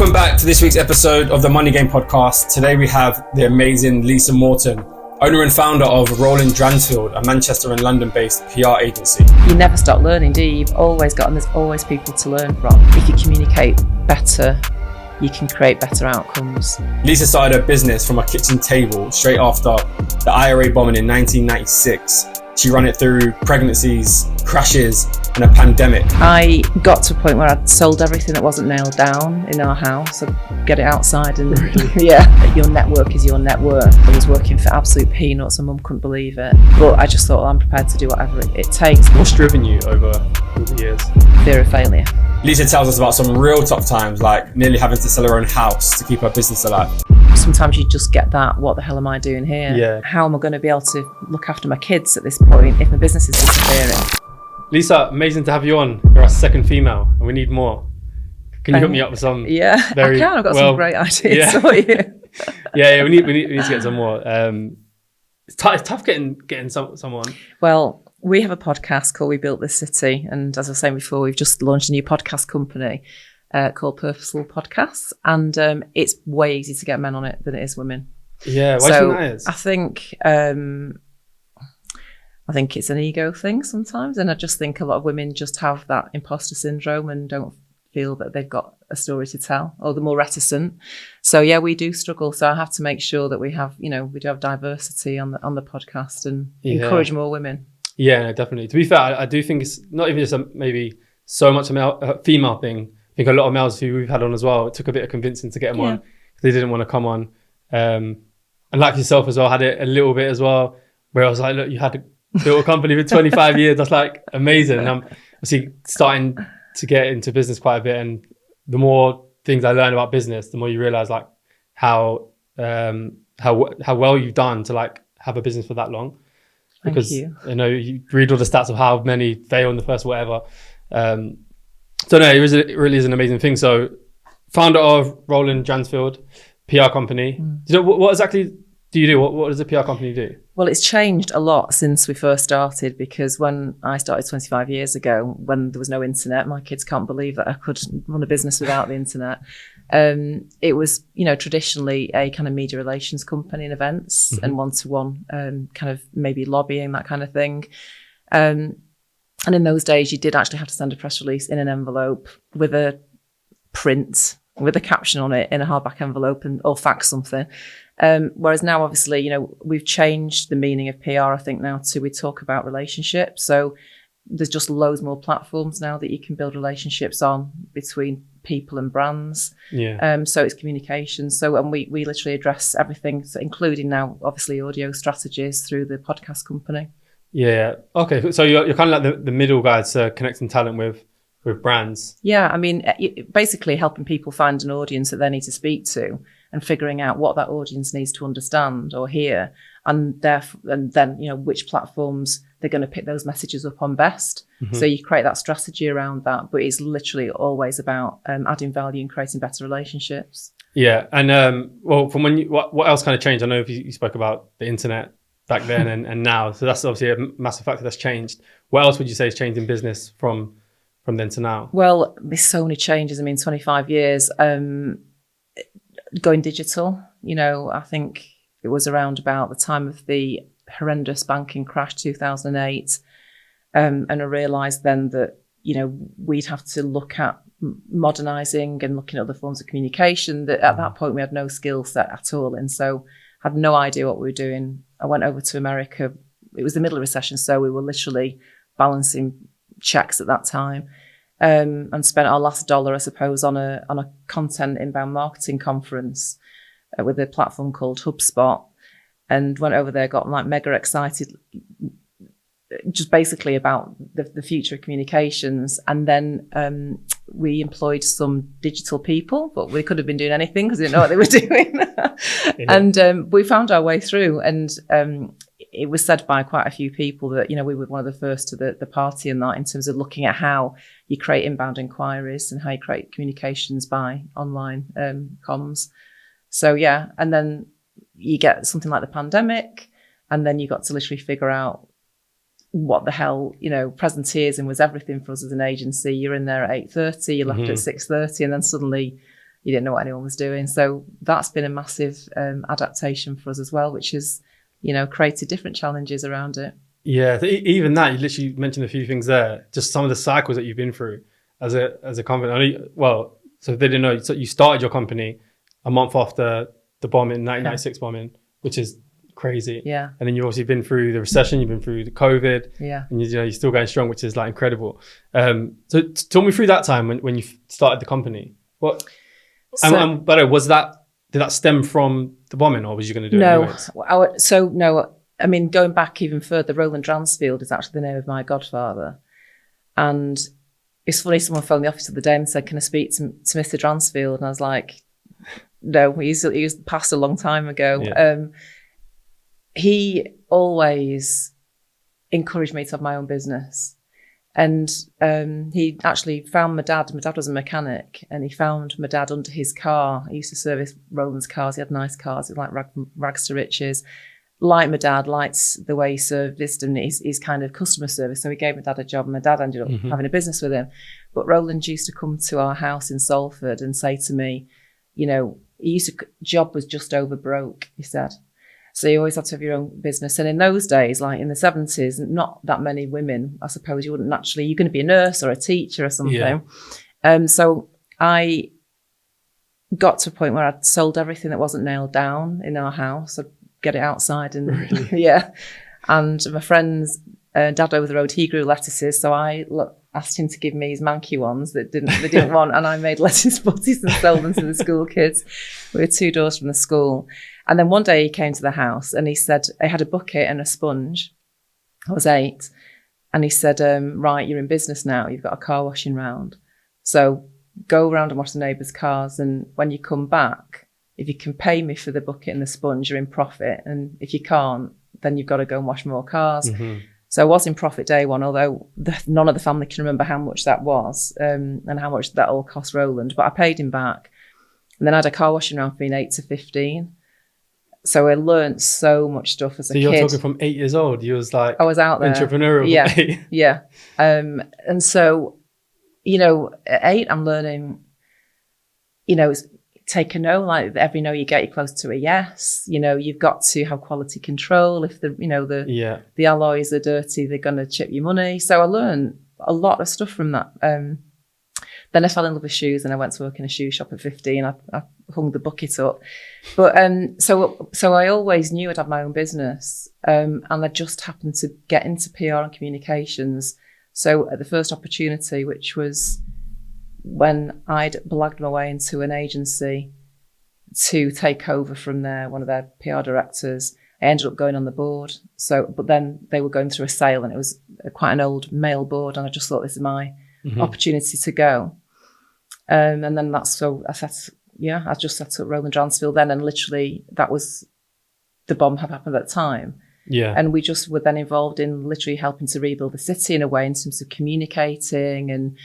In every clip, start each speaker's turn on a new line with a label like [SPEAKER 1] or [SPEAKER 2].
[SPEAKER 1] Welcome back to this week's episode of the Money Game podcast. Today we have the amazing Lisa Morton, owner and founder of Roland Dransfield, a Manchester and London-based PR agency.
[SPEAKER 2] You never stop learning, do you? You've always got, and there's always people to learn from. If you communicate better, you can create better outcomes.
[SPEAKER 1] Lisa started her business from a kitchen table straight after the IRA bombing in 1996. She ran it through pregnancies, crashes, and a pandemic.
[SPEAKER 2] I got to a point where I'd sold everything that wasn't nailed down in our house. I'd get it outside and yeah, your network is your net worth. I was working for absolute peanuts and Mum couldn't believe it. But I just thought, well, I'm prepared to do whatever it takes.
[SPEAKER 1] What's driven you over all the years?
[SPEAKER 2] Fear of failure.
[SPEAKER 1] Lisa tells us about some real tough times, like nearly having to sell her own house to keep her business alive.
[SPEAKER 2] Sometimes you just get that, what the hell am I doing here?
[SPEAKER 1] Yeah.
[SPEAKER 2] How am I going to be able to look after my kids at this point if my business is disappearing?
[SPEAKER 1] Lisa, amazing to have you on. You're our second female and we need more. Can you hook me up with some?
[SPEAKER 2] Yeah, I can. I've got some great ideas for you.
[SPEAKER 1] yeah, we need to get some more. It's tough getting someone.
[SPEAKER 2] Well, we have a podcast called We Built This City, and as I was saying before, we've just launched a new podcast company called Purposeful Podcasts, and it's way easier to get men on it than it is women.
[SPEAKER 1] Yeah, why do you think that is?
[SPEAKER 2] I think it's an ego thing sometimes, and I just think a lot of women just have that imposter syndrome and don't feel that they've got a story to tell, or they're more reticent. So yeah, we do struggle. So I have to make sure that we have, we do have diversity on the podcast and encourage more women.
[SPEAKER 1] Yeah, no, definitely. To be fair, I do think it's not even just maybe so much a female thing. I think a lot of males who we've had on as well, it took a bit of convincing to get them on because they didn't want to come on. And like yourself as well, had it a little bit as well, where I was like, look, you had built a company for 25 years. That's like amazing. And I'm obviously starting to get into business quite a bit. And the more things I learn about business, the more you realize like how well you've done to like have a business for that long. Because you read all the stats of how many fail in the first whatever. So no, it really is an amazing thing. So founder of Roland Dransfield, PR company. What exactly do you do? What does a PR company do?
[SPEAKER 2] Well, it's changed a lot since we first started, because when I started 25 years ago, when there was no internet, my kids can't believe that I could run a business without the internet. It was, traditionally a kind of media relations company and events and one-to-one kind of maybe lobbying, that kind of thing. And in those days, you did actually have to send a press release in an envelope with a print, with a caption on it in a hardback envelope or fax something. Whereas now, obviously, we've changed the meaning of PR, I think, now to we talk about relationships. So there's just loads more platforms now that you can build relationships on between people and brands.
[SPEAKER 1] Yeah.
[SPEAKER 2] So it's communication. So, and we literally address everything, so including now, obviously, audio strategies through the podcast company.
[SPEAKER 1] Yeah. Okay. So you're kind of like the middle guys connecting talent with brands.
[SPEAKER 2] Yeah. I mean, basically helping people find an audience that they need to speak to and figuring out what that audience needs to understand or hear, and then which platforms they're going to pick those messages up on best. So you create that strategy around that, but it's literally always about adding value and creating better relationships.
[SPEAKER 1] Yeah. And well, from when what else kind of changed? I know you spoke about the internet back then and now, so that's obviously a massive factor that's changed. What else would you say has changed in business from then to now?
[SPEAKER 2] Well, there's so many changes. I mean, 25 years going digital. I think it was around about the time of the horrendous banking crash 2008, and I realised then that we'd have to look at modernising and looking at other forms of communication. That at that point we had no skill set at all, and so had no idea what we were doing. I went over to America. It was the middle of recession, so we were literally balancing checks at that time, and spent our last dollar, I suppose, on a content inbound marketing conference with a platform called HubSpot, and went over there, got like mega excited, just basically about the future of communications. And then we employed some digital people, but we could have been doing anything because we didn't know what they were doing. And we found our way through. And it was said by quite a few people that, we were one of the first to the party in that, in terms of looking at how you create inbound inquiries and how you create communications by online comms. So, yeah. And then you get something like the pandemic, and then you got to literally figure out what the hell, presenteeism was everything for us as an agency. You're in there at 8:30, you left at 6:30, and then suddenly you didn't know what anyone was doing. So that's been a massive adaptation for us as well, which has, created different challenges around it.
[SPEAKER 1] Yeah, even that, you literally mentioned a few things there, just some of the cycles that you've been through as a company. I know so they didn't know, so you started your company a month after the bombing, 1996 bombing, which is crazy.
[SPEAKER 2] Yeah.
[SPEAKER 1] And then you've obviously been through the recession, you've been through the COVID.
[SPEAKER 2] Yeah.
[SPEAKER 1] And you're still going strong, which is like incredible. So talk me through that time when you started the company. What? And by the way, did that stem from the bombing, or was you going to do it anyways?
[SPEAKER 2] No. I mean, going back even further, Roland Dransfield is actually the name of my godfather. And it's funny, someone phoned the office the other day and said, can I speak to Mr. Dransfield? And I was like, no, he was passed a long time ago.
[SPEAKER 1] Yeah.
[SPEAKER 2] He always encouraged me to have my own business. And he actually found my dad. My dad was a mechanic, and he found my dad under his car. He used to service Roland's cars. He had nice cars. It was like rags to riches. Like my dad, liked the way he serviced and his kind of customer service. So he gave my dad a job, and my dad ended up having a business with him. But Roland used to come to our house in Salford and say to me, job was just over broke, he said. So you always have to have your own business. And in those days, like in the 70s, not that many women, I suppose you wouldn't naturally, you're going to be a nurse or a teacher or something. Yeah. So I got to a point where I'd sold everything that wasn't nailed down in our house. I'd get it outside and
[SPEAKER 1] really?
[SPEAKER 2] Yeah. And my friend's dad over the road, he grew lettuces. So I asked him to give me his manky ones that they didn't want. And I made lettuce butties and sold them to the school kids. We were 2 doors from the school. And then one day he came to the house and he said, I had a bucket and a sponge. I was 8. And he said, right, you're in business now. You've got a car washing round. So go around and wash the neighbours' cars. And when you come back, if you can pay me for the bucket and the sponge, you're in profit. And if you can't, then you've got to go and wash more cars. Mm-hmm. So I was in profit day one, although none of the family can remember how much that was and how much that all cost Roland. But I paid him back. And then I had a car washing round from being 8 to 15. So I learned so much stuff as a kid.
[SPEAKER 1] So you're talking from 8 years old. You was like,
[SPEAKER 2] I was out there.
[SPEAKER 1] Entrepreneurial.
[SPEAKER 2] Yeah. Yeah. And so, at 8, I'm learning, take a no, like every no you get, you're close to a yes. You've got to have quality control. If the alloys are dirty, they're going to chip your money. So I learned a lot of stuff from that. Then I fell in love with shoes and I went to work in a shoe shop at 15. I hung the bucket up. But so I always knew I'd have my own business. And I just happened to get into PR and communications. So at the first opportunity, which was when I'd blagged my way into an agency to take over from one of their PR directors, I ended up going on the board. But then they were going through a sale and it was quite an old male board. And I just thought, this is my opportunity to go. And then I just set up Roland Dransfield then, and literally that was the bomb had happened at that time.
[SPEAKER 1] Yeah.
[SPEAKER 2] And we just were then involved in literally helping to rebuild the city in a way in terms of communicating and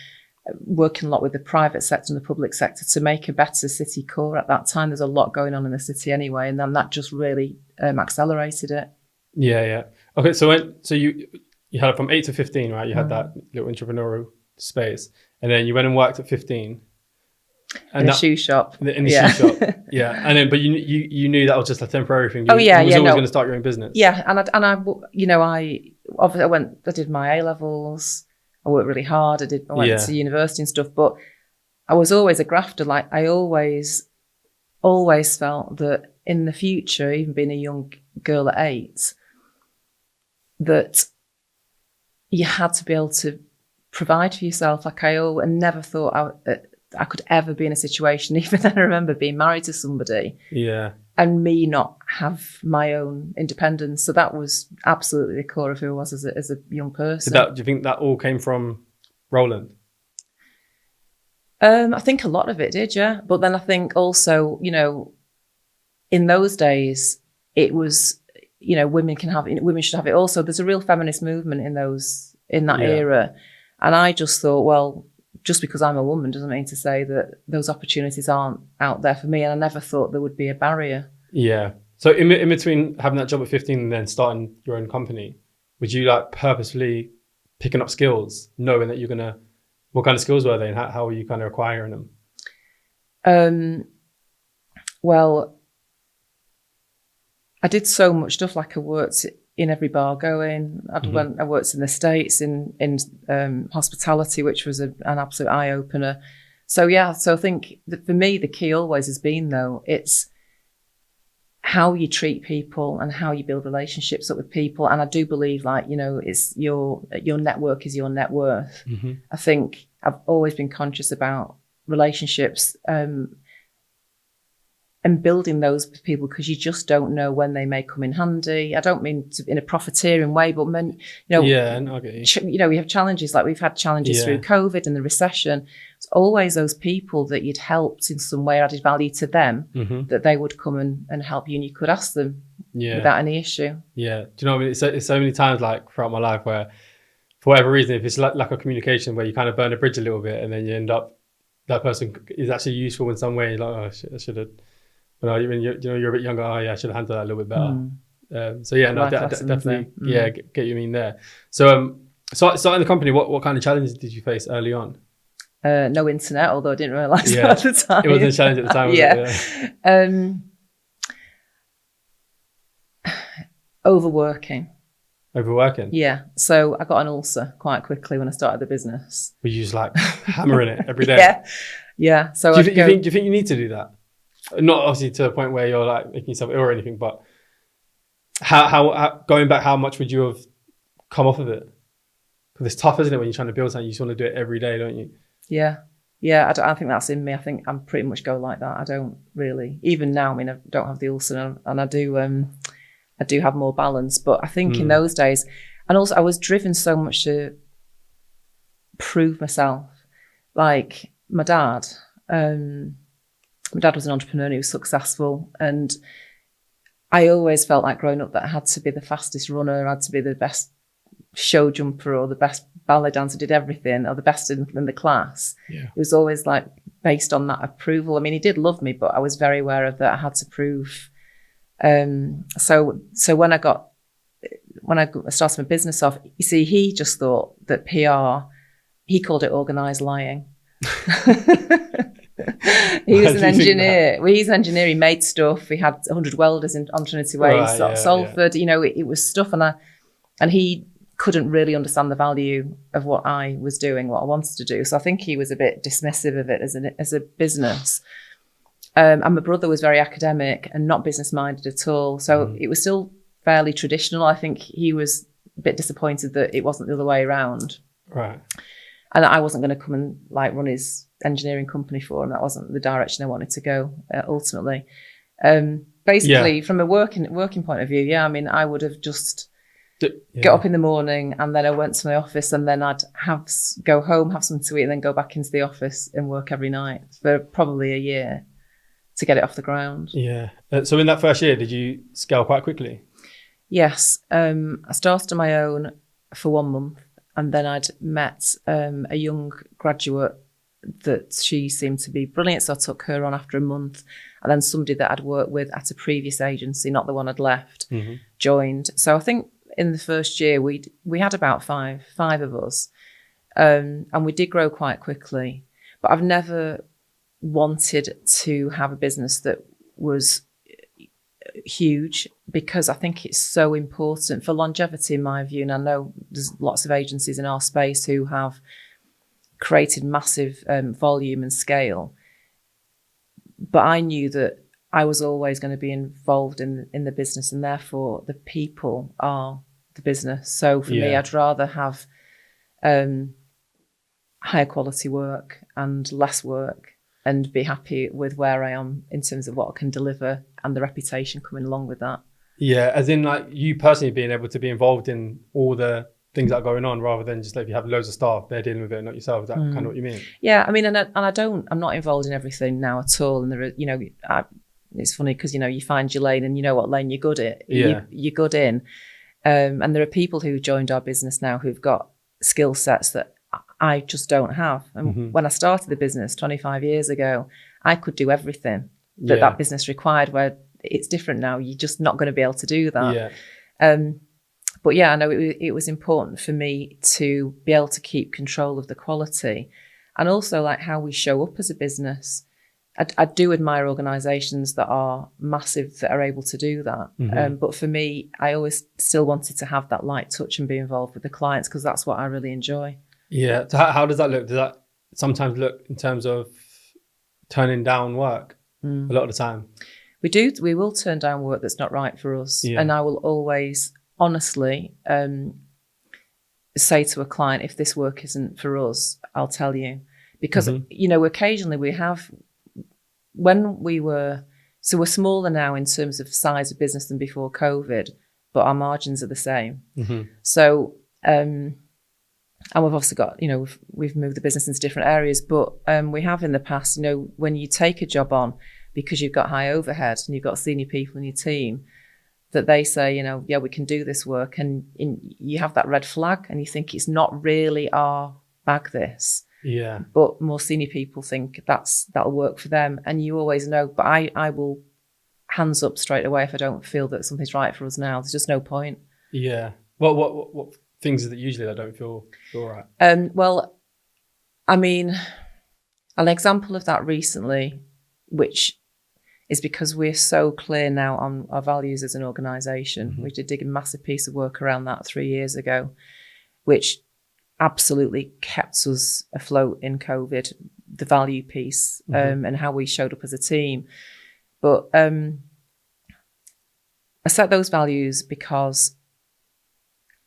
[SPEAKER 2] working a lot with the private sector and the public sector to make a better city core at that time. There's a lot going on in the city anyway, and then that just really accelerated it.
[SPEAKER 1] Yeah. Okay, so you had it from 8 to 15, right? You had that little entrepreneurial space, and then you went and worked at 15.
[SPEAKER 2] In a shoe shop.
[SPEAKER 1] In the shoe shop, yeah. And then, but you knew that was just a temporary thing. You was always going to start your own business.
[SPEAKER 2] Yeah, and I did my A levels. I worked really hard. I went to university and stuff, but I was always a grafter. Like I always felt that in the future, even being a young girl at 8, that you had to be able to provide for yourself. Like I never thought I could ever be in a situation, even then I remember being married to somebody and me not have my own independence. So that was absolutely the core of who I was as a young person.
[SPEAKER 1] Do you think that all came from Roland?
[SPEAKER 2] I think a lot of it did, yeah. But then I think also, in those days, it was, women should have it also. There's a real feminist movement in that era. And I just thought, well, just because I'm a woman doesn't mean to say that those opportunities aren't out there for me. And I never thought there would be a barrier. Yeah.
[SPEAKER 1] So in between having that job at 15 and then starting your own company, would you like purposefully picking up skills, knowing that what kind of skills were they and how were you kind of acquiring them?
[SPEAKER 2] Well, I did so much stuff. Like I worked in every bar going. I worked in the States in hospitality, which was an absolute eye opener. So yeah, so I think that for me the key always has been though it's how you treat people and how you build relationships up with people. And I do believe, like, you know, it's your network is your net worth. I think I've always been conscious about relationships and building those with people, because you just don't know when they may come in handy. I don't mean in a profiteering way, but you know, you know, we have challenges, like we've had challenges through COVID and the recession. It's always those people that you'd helped in some way, added value to them, that they would come and help you, and you could ask them without any issue. Yeah.
[SPEAKER 1] Do you know what I mean? It's so many times, like throughout my life, where for whatever reason, if it's lack of communication, where you kind of burn a bridge a little bit, and then you end up, that person is actually useful in some way. Like, oh, I should have. You know, you're a bit younger. Oh yeah, I should have handled that a little bit better. So yeah, no, definitely, get you mean there. So starting the company, what kind of challenges did you face early on?
[SPEAKER 2] No internet, although I didn't realise that at the time.
[SPEAKER 1] It wasn't a challenge at the time, was
[SPEAKER 2] it? Overworking.
[SPEAKER 1] Overworking?
[SPEAKER 2] Yeah. So I got an ulcer quite quickly when I started the business.
[SPEAKER 1] Were you just like hammering it every day?
[SPEAKER 2] Yeah. So
[SPEAKER 1] do you think you need to do that? Not obviously to a point where you're like making yourself ill or anything, but how going back, how much would you have come off of it? Because it's tough, isn't it, when you're trying to build something? You just want to do it every day, don't you?
[SPEAKER 2] Yeah. I think that's in me. I think I'm pretty much go like that. I don't really, even now. I mean, I don't have the ulcer, and I do have more balance. But I think in those days, and also I was driven so much to prove myself. Like my dad. My dad was an entrepreneur, he was successful, and I always felt like growing up that I had to be the fastest runner, I had to be the best show jumper or the best ballet dancer, did everything, or the best in the class. It was always like based on that approval. I mean, he did love me, but I was very aware of that I had to prove. So when I started my business off, you see, he just thought that PR, he called it organised lying. He was an engineer. Well, he's an engineer. He made stuff. We had 100 welders on Trinity Way, Salford. You know, it was stuff, and he couldn't really understand the value of what I was doing, what I wanted to do. So I think he was a bit dismissive of it as a business. And my brother was very academic and not business minded at all. So it was still fairly traditional. I think he was a bit disappointed that it wasn't the other way around.
[SPEAKER 1] Right.
[SPEAKER 2] And I wasn't going to come and like run his engineering company for him. That wasn't the direction I wanted to go ultimately. Basically, from a working point of view, I mean, I would have just get up in the morning, and then I went to my office, and then I'd go home, have something to eat, and then go back into the office and work every night for probably a year to get it off the ground. Yeah.
[SPEAKER 1] So in that first year, did you scale quite quickly?
[SPEAKER 2] Yes. I started on my own for 1 month. And then I'd met a young graduate that she seemed to be brilliant. So I took her on after a month. And then somebody that I'd worked with at a previous agency, not the one I'd left, joined. So I think in the first year, we had about five of us. And we did grow quite quickly. But I've never wanted to have a business that was huge, because I think it's so important for longevity in my view. And I know there's lots of agencies in our space who have created massive volume and scale, but I knew that I was always going to be involved in the business, and therefore the people are the business. So for me, I'd rather have higher quality work and less work, and be happy with where I am in terms of what I can deliver and the reputation coming along with that. Yeah,
[SPEAKER 1] as in like you personally being able to be involved in all the things that are going on, rather than just like you have loads of staff, they're dealing with it, not yourself. Is that kind of what you mean?
[SPEAKER 2] Yeah, I mean, I'm not involved in everything now at all. And there are, you know, it's funny because, you know, you find your lane and you know what lane you're good at. You're good in. And there are people who joined our business now who've got skill sets that I just don't have. And when I started the business 25 years ago, I could do everything that business required, where it's different now. You're just not going to be able to do that. But I know it was important for me to be able to keep control of the quality, and also like how we show up as a business. I do admire organisations that are massive that are able to do that. But for me, I always still wanted to have that light touch and be involved with the clients because that's what I really enjoy.
[SPEAKER 1] Yeah. So how does that look? Does that sometimes look in terms of turning down work a lot of the time?
[SPEAKER 2] We will turn down work that's not right for us.
[SPEAKER 1] Yeah.
[SPEAKER 2] And I will always honestly say to a client, if this work isn't for us, I'll tell you. Because, occasionally we have, when we're smaller now in terms of size of business than before COVID, but our margins are the same. So, and we've obviously got, we've moved the business into different areas, but we have in the past, when you take a job on because you've got high overhead and you've got senior people in your team, that they say, yeah, we can do this work. And you have that red flag and you think it's not really our bag, this.
[SPEAKER 1] Yeah.
[SPEAKER 2] But more senior people think that'll work for them. And you always know, but I will hands up straight away if I don't feel that something's right for us now. There's just no point.
[SPEAKER 1] Yeah. What things that usually I don't feel right?
[SPEAKER 2] Well, I mean, an example of that recently, which is because we're so clear now on our values as an organisation. We did a massive piece of work around that 3 years ago, which absolutely kept us afloat in COVID, the value piece, and how we showed up as a team. But I set those values because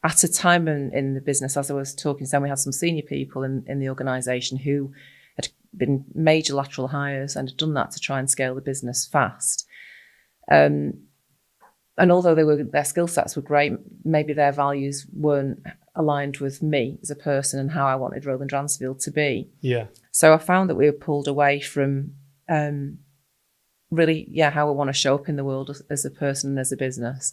[SPEAKER 2] at a time in the business, as I was talking to them, we had some senior people in the organisation who had been major lateral hires and had done that to try and scale the business fast. And although their skill sets were great, maybe their values weren't aligned with me as a person and how I wanted Roland Dransfield to be.
[SPEAKER 1] Yeah.
[SPEAKER 2] So I found that we were pulled away from really, how I want to show up in the world as a person and as a business.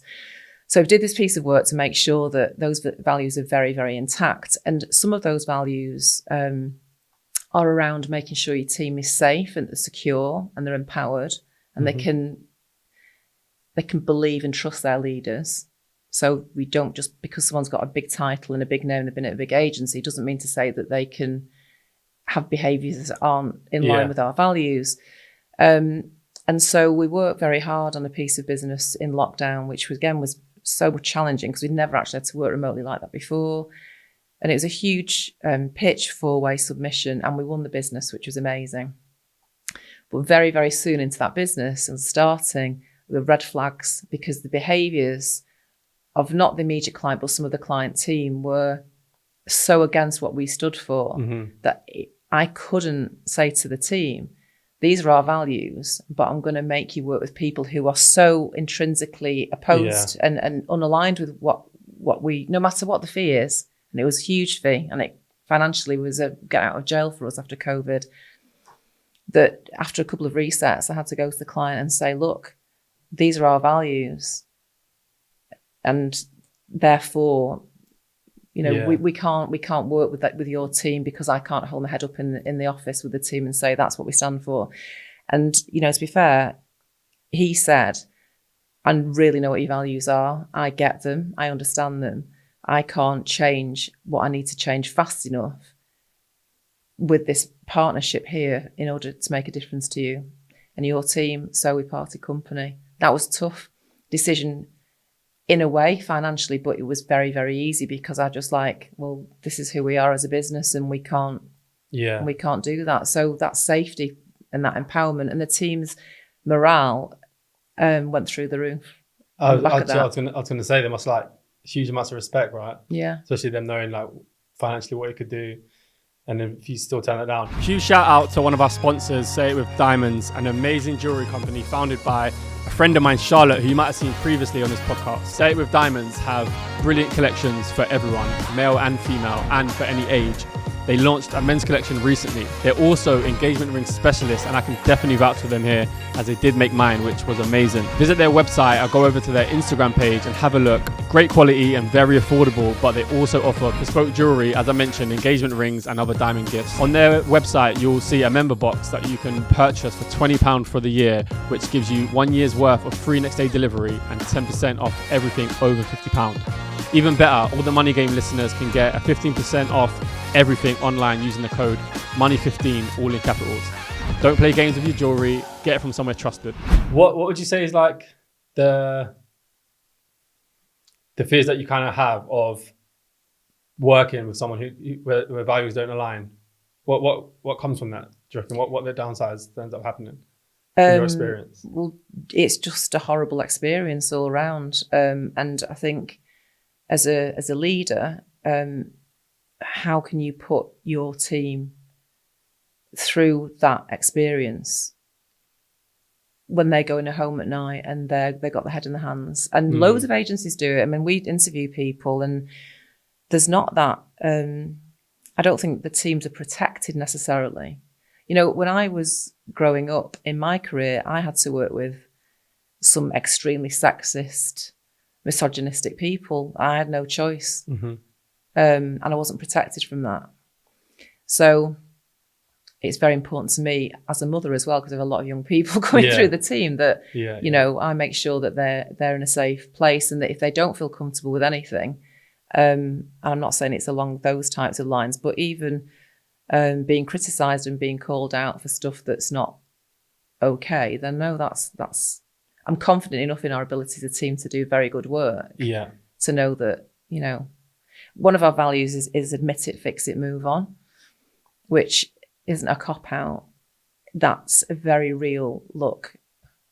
[SPEAKER 2] So I did this piece of work to make sure that those values are very, very intact. And some of those values are around making sure your team is safe and secure and they're empowered and they can believe and trust their leaders. So we don't just, because someone's got a big title and a big name and they've been at a big agency, doesn't mean to say that they can have behaviours that aren't in line with our values. And so we worked very hard on a piece of business in lockdown, which was so challenging because we'd never actually had to work remotely like that before. And it was a huge pitch, 4-way submission, and we won the business, which was amazing. But very, very soon into that business and starting, the red flags, because the behaviours of not the immediate client, but some of the client team were so against what we stood for that I couldn't say to the team, these are our values, but I'm going to make you work with people who are so intrinsically opposed and unaligned with what we, no matter what the fee is. And it was a huge fee, and it financially was a get out of jail for us after COVID. That after a couple of resets, I had to go to the client and say, look, these are our values. And therefore, we can't work with your team because I can't hold my head up in the office with the team and say that's what we stand for. And, to be fair, he said, I really know what your values are. I get them. I understand them. I can't change what I need to change fast enough with this partnership here in order to make a difference to you and your team. So we parted company. That was a tough decision in a way financially, but it was very, very easy because I just this is who we are as a business and we can't do that. So that safety and that empowerment and the team's morale went through the roof.
[SPEAKER 1] I was going to say they must huge amounts of respect, right?
[SPEAKER 2] Yeah.
[SPEAKER 1] Especially them knowing financially what you could do. And if you still turn it down. Huge shout out to one of our sponsors, Say It With Diamonds, an amazing jewelry company founded by a friend of mine, Charlotte, who you might have seen previously on this podcast. Say It With Diamonds have brilliant collections for everyone, male and female, and for any age. They launched a men's collection recently. They're also engagement ring specialists, and I can definitely vouch for them here, as they did make mine, which was amazing. Visit their website or go over to their Instagram page and have a look. Great quality and very affordable, but they also offer bespoke jewelry, as I mentioned, engagement rings and other diamond gifts. On their website, you'll see a member box that you can purchase for £20 for the year, which gives you 1 year's worth of free next day delivery and 10% off everything over £50. Even better, all the Money Game listeners can get a 15% off everything online using the code MONEY15, all in capitals. Don't play games with your jewelry. Get it from somewhere trusted. What would you say is like the fears that you kind of have of working with someone where values don't align? What comes from that? Do you reckon? What the downsides ends up happening in your experience?
[SPEAKER 2] Well, it's just a horrible experience all around. And I think as a leader, how can you put your team through that experience when they're going home at night and they got their head in the hands? And loads of agencies do it. I mean, we interview people and there's not that, I don't think the teams are protected necessarily. You know, when I was growing up in my career, I had to work with some extremely sexist, misogynistic people. I had no choice. And I wasn't protected from that. So it's very important to me as a mother as well, because I have a lot of young people going through the team, that, you know, I make sure that they're in a safe place, and that if they don't feel comfortable with anything, and I'm not saying it's along those types of lines, but even being criticised and being called out for stuff that's not okay, then no, that's I'm confident enough in our ability as a team to do very good work. Yeah. To know that, you know, one of our values is admit it, fix it, move on, which isn't a cop-out. That's a very real look.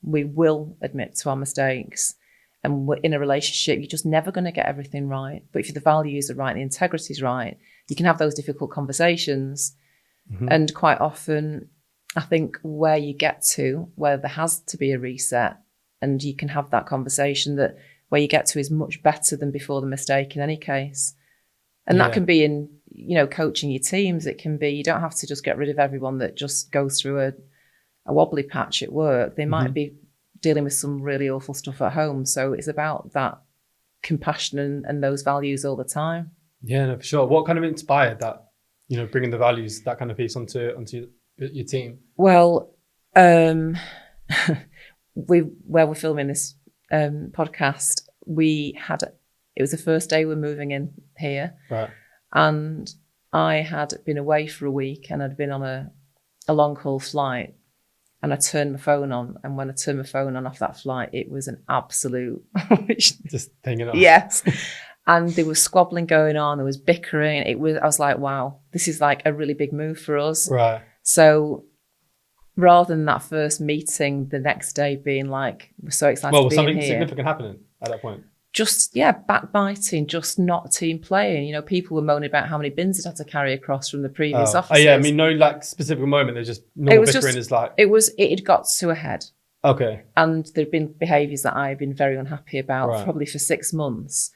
[SPEAKER 2] We will admit to our mistakes. And we're in a relationship, you're just never going to get everything right. But if the values are right, the integrity is right, you can have those difficult conversations. And quite often, I think where you get to, where there has to be a reset, and you can have that conversation, that where you get to is much better than before the mistake in any case. And that can be in, you know, coaching your teams. It can be, you don't have to just get rid of everyone that just goes through a wobbly patch at work. They might be dealing with some really awful stuff at home. So it's about that compassion and those values all the time. Yeah, no, for sure. What kind of inspired that, you know, bringing the values, that kind of piece onto your team? Well, where we're filming this podcast, it was the first day we're moving in here. Right. And I had been away for a week and I'd been on a long haul flight, and I turned my phone on. And when I turned my phone on off that flight, it was an absolute... Just pinging off. Yes. And there was squabbling going on. There was bickering. I was like, wow, this is like a really big move for us. Right. So rather than that first meeting the next day being like, we're so excited to be here. Well, was something significant happening at that point? Just, backbiting, just not team playing. You know, people were moaning about how many bins they'd had to carry across from the previous offices. Oh, yeah. I mean, no, like, specific moment. There's just normal bickering is like... It had got to a head. Okay. And there'd been behaviours that I've been very unhappy about probably for 6 months.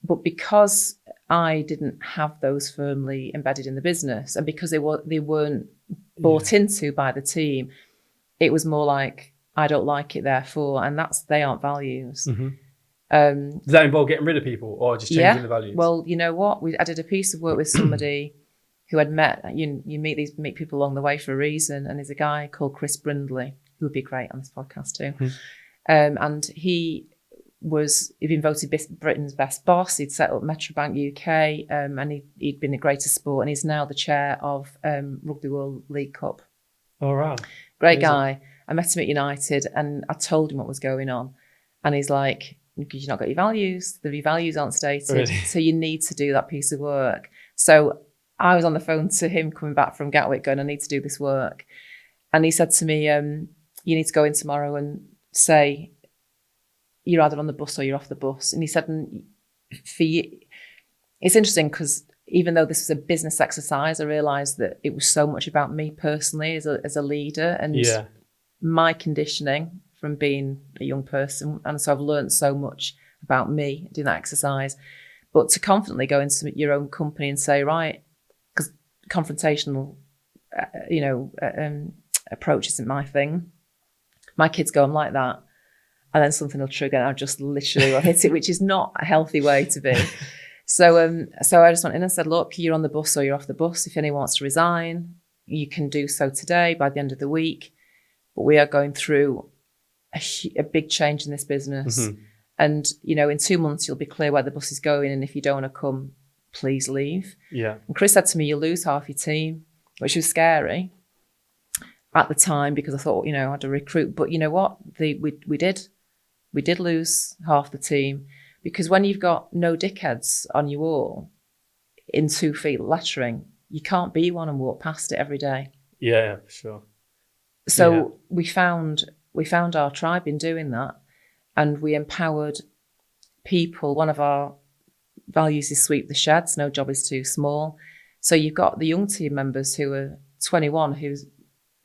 [SPEAKER 2] But because I didn't have those firmly embedded in the business, and because they weren't bought into by the team, it was more like, I don't like it, therefore, and they aren't values. Does that involve getting rid of people or just changing the values? Well, you know what? I did a piece of work with somebody who I'd met. You meet people along the way for a reason. And there's a guy called Chris Brindley, who would be great on this podcast too. And he'd been voted Britain's best boss. He'd set up Metrobank UK, and he'd been a greatest sport. And he's now the chair of Rugby World League Cup. Oh, wow. Great guy. I met him at United and I told him what was going on. And he's like, because you've not got your values. Your values aren't stated. Really? So you need to do that piece of work. So I was on the phone to him coming back from Gatwick going, I need to do this work. And he said to me, you need to go in tomorrow and say, you're either on the bus or you're off the bus. And he said, for you, it's interesting because even though this was a business exercise, I realised that it was so much about me personally as a leader and my conditioning from being a young person. And so I've learned so much about me doing that exercise. But to confidently go into your own company and say, right, because confrontational, approach isn't my thing. My kids go, I'm like that. And then something will trigger and I'll just literally hit it, which is not a healthy way to be. So I just went in and said, look, you're on the bus or you're off the bus. If anyone wants to resign, you can do so today by the end of the week. But we are going through a big change in this business. And, in 2 months, you'll be clear where the bus is going. And if you don't want to come, please leave. Yeah. And Chris said to me, you'll lose half your team, which was scary. at the time because I thought, I had to recruit. But you know what? We did lose half the team because when you've got no dickheads on your wall in 2 feet lettering, you can't be one and walk past it every day.
[SPEAKER 1] Yeah, for sure.
[SPEAKER 2] So we found our tribe in doing that, and we empowered people. One of our values is sweep the sheds. No job is too small. So you've got the young team members who are 21 who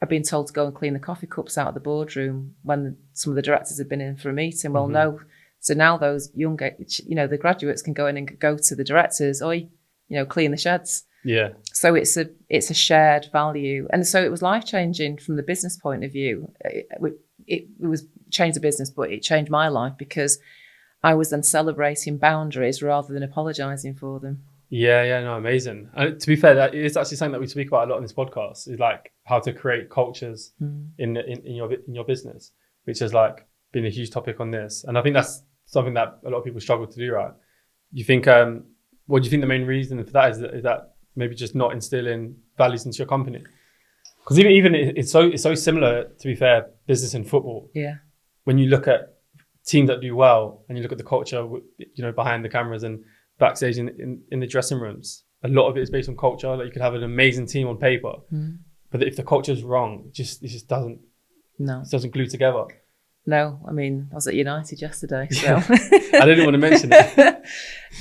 [SPEAKER 2] are being told to go and clean the coffee cups out of the boardroom when some of the directors have been in for a meeting. Well, no. So now those young, the graduates can go in and go to the directors, clean the sheds.
[SPEAKER 1] Yeah.
[SPEAKER 2] So it's a shared value. And so it was life-changing from the business point of view. It was changed the business, but it changed my life because I was then celebrating boundaries rather than apologising for them.
[SPEAKER 1] Yeah, no, amazing. And to be fair, that is actually something that we speak about a lot in this podcast, is like how to create cultures in your business, which has like been a huge topic on this. And I think that's something that a lot of people struggle to do, right? You think, what do you think the main reason for that is that maybe just not instilling values into your company? Because even it's so similar, to be fair, business and football.
[SPEAKER 2] Yeah. When
[SPEAKER 1] you look at teams that do well and you look at the culture, behind the cameras and backstage in the dressing rooms, a lot of it is based on culture. Like you could have an amazing team on paper, but if the culture is wrong, it just doesn't glue together.
[SPEAKER 2] No, I mean, I was at United yesterday, so
[SPEAKER 1] I didn't want to mention it.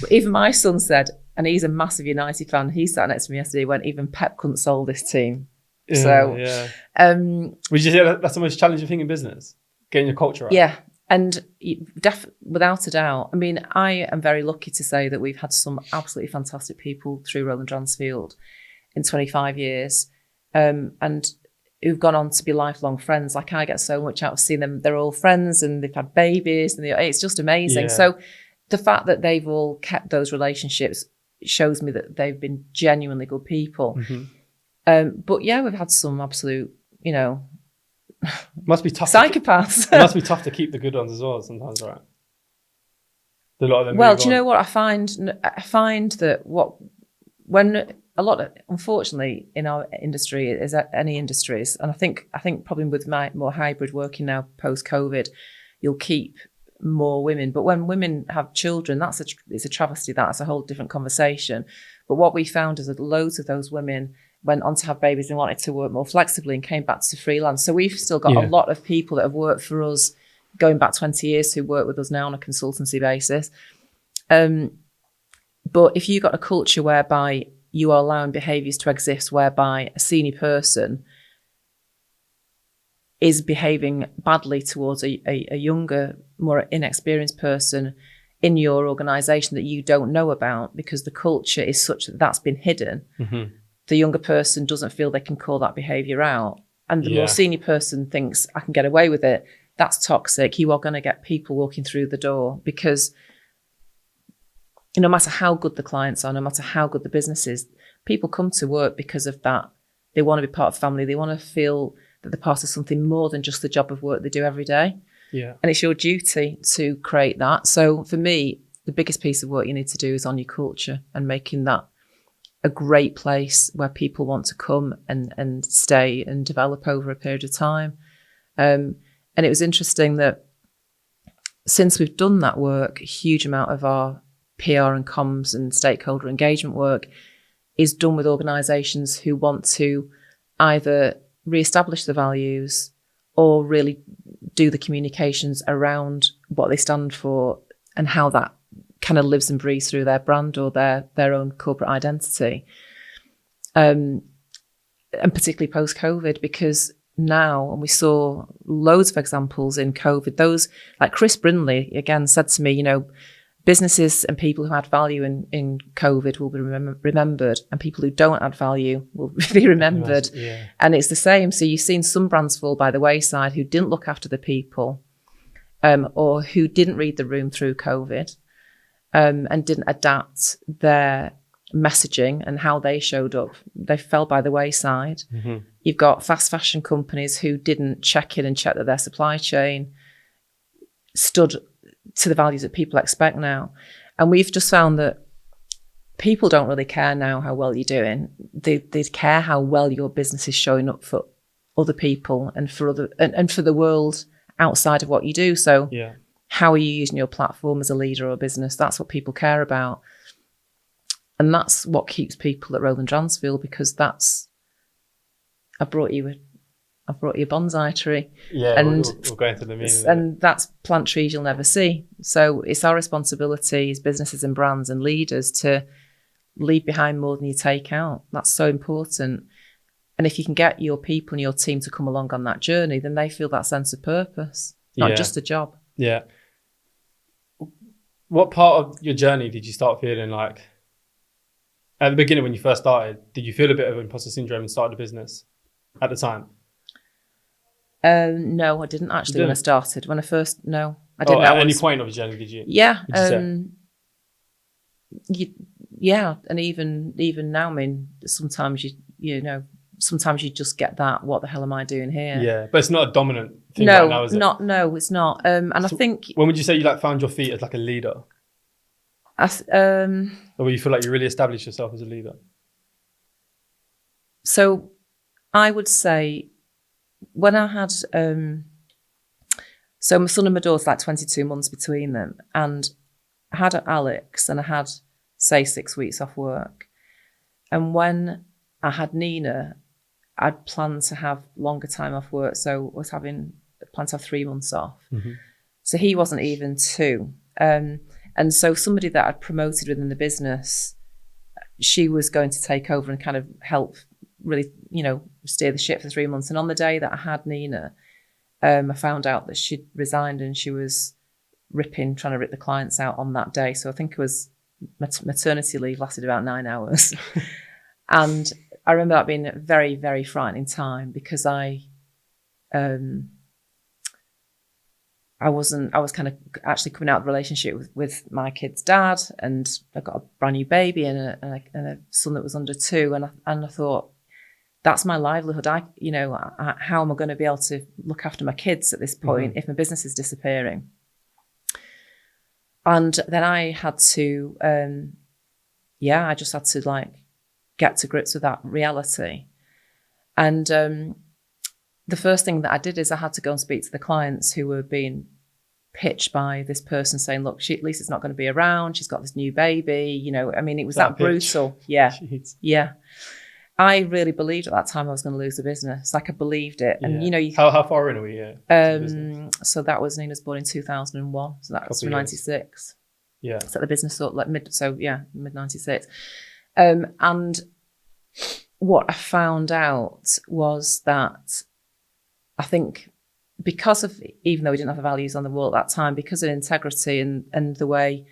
[SPEAKER 2] But even my son said, and he's a massive United fan, he sat next to me yesterday when even Pep couldn't solve this team. Would
[SPEAKER 1] you say that's the most challenging thing in business, getting your culture right?
[SPEAKER 2] Yeah, and without a doubt. I mean, I am very lucky to say that we've had some absolutely fantastic people through Roland Dransfield in 25 years, and who've gone on to be lifelong friends. Like I get so much out of seeing them. They're all friends and they've had babies, and it's just amazing. Yeah. So the fact that they've all kept those relationships shows me that they've been genuinely good people. But yeah, we've had some absolute,
[SPEAKER 1] must be tough.
[SPEAKER 2] Psychopaths.
[SPEAKER 1] It must be tough to keep the good ones as well sometimes, right? A lot of them.
[SPEAKER 2] Well, do you know what I find? I find that unfortunately, in our industry, is any industries, and I think probably with my more hybrid working now post COVID, you'll keep more women. But when women have children, it's a travesty. That's a whole different conversation. But what we found is that loads of those women went on to have babies and wanted to work more flexibly and came back to freelance. So we've still got a lot of people that have worked for us going back 20 years who work with us now on a consultancy basis. But if you've got a culture whereby you are allowing behaviours to exist whereby a senior person is behaving badly towards a younger, more inexperienced person in your organisation that you don't know about because the culture is such that that's been hidden, the younger person doesn't feel they can call that behaviour out. And the more senior person thinks, I can get away with it, that's toxic. You are going to get people walking through the door because no matter how good the clients are, no matter how good the business is, people come to work because of that. They want to be part of family. They want to feel that they're part of something more than just the job of work they do every day.
[SPEAKER 1] Yeah.
[SPEAKER 2] And it's your duty to create that. So for me, the biggest piece of work you need to do is on your culture and making that a great place where people want to come and stay and develop over a period of time. And it was interesting that since we've done that work, a huge amount of our PR and comms and stakeholder engagement work is done with organisations who want to either re-establish the values or really do the communications around what they stand for and how that kind of lives and breathes through their brand or their own corporate identity. And particularly post-COVID, because now, and we saw loads of examples in COVID, those like Chris Brindley again said to me, businesses and people who add value in COVID will be remembered, and people who don't add value will be remembered.
[SPEAKER 1] Yeah.
[SPEAKER 2] And it's the same. So you've seen some brands fall by the wayside who didn't look after the people, or who didn't read the room through COVID, and didn't adapt their messaging and how they showed up. They fell by the wayside. You've got fast fashion companies who didn't check in and check that their supply chain stood to the values that people expect now. And we've just found that people don't really care now how well you're doing. They care how well your business is showing up for other people and for the world outside of what you do. So how are you using your platform as a leader or a business? That's what people care about. And that's what keeps people at Roland Dransfield, because I brought you a bonsai tree.
[SPEAKER 1] Yeah,
[SPEAKER 2] and
[SPEAKER 1] we'll go into the meaning.
[SPEAKER 2] And that's plant trees you'll never see. So it's our responsibility as businesses and brands and leaders to leave behind more than you take out. That's so important. And if you can get your people and your team to come along on that journey, then they feel that sense of purpose, not just a job.
[SPEAKER 1] Yeah. What part of your journey did you start feeling like, at the beginning when you first started, did you feel a bit of imposter syndrome and started a business at the time?
[SPEAKER 2] No, I didn't actually when I started. When I first, no, I didn't.
[SPEAKER 1] At any point of your journey, did you?
[SPEAKER 2] Yeah. Yeah. And even now, I mean, sometimes sometimes you just get that, what the hell am I doing here?
[SPEAKER 1] Yeah, but it's not a dominant thing right now, is it?
[SPEAKER 2] No, it's not. And so I think...
[SPEAKER 1] When would you say you like found your feet as like a leader? Or where you feel like you really established yourself as a leader?
[SPEAKER 2] So I would say when I had... so my son and my daughter, like 22 months between them. And I had Alex and I had, say, 6 weeks off work. And when I had Nina, I'd planned to have longer time off work. So I was planned to have 3 months off. Mm-hmm. So he wasn't even 2. And so somebody that I'd promoted within the business, she was going to take over and kind of help really, steer the ship for 3 months. And on the day that I had Nina, I found out that she'd resigned and she was trying to rip the clients out on that day. So I think it was maternity leave lasted about 9 hours. And I remember that being a very, very frightening time because I was kind of actually coming out of the relationship with my kid's dad, and I got a brand new baby and a son that was under 2, and I thought, that's my livelihood. How am I going to be able to look after my kids at this point if my business is disappearing? And then I had to, I just had to get to grips with that reality. And the first thing that I did is I had to go and speak to the clients who were being pitched by this person saying, look, Lisa's not going to be around. She's got this new baby. It was that brutal. Yeah. Jeez. Yeah. I really believed at that time I was going to lose the business. I believed it. And,
[SPEAKER 1] how far in are we?
[SPEAKER 2] So that was Nina's born in 2001. So that was from 96.
[SPEAKER 1] Yeah.
[SPEAKER 2] So the business mid 96. And what I found out was that I think because of, even though we didn't have the values on the wall at that time, because of integrity and the way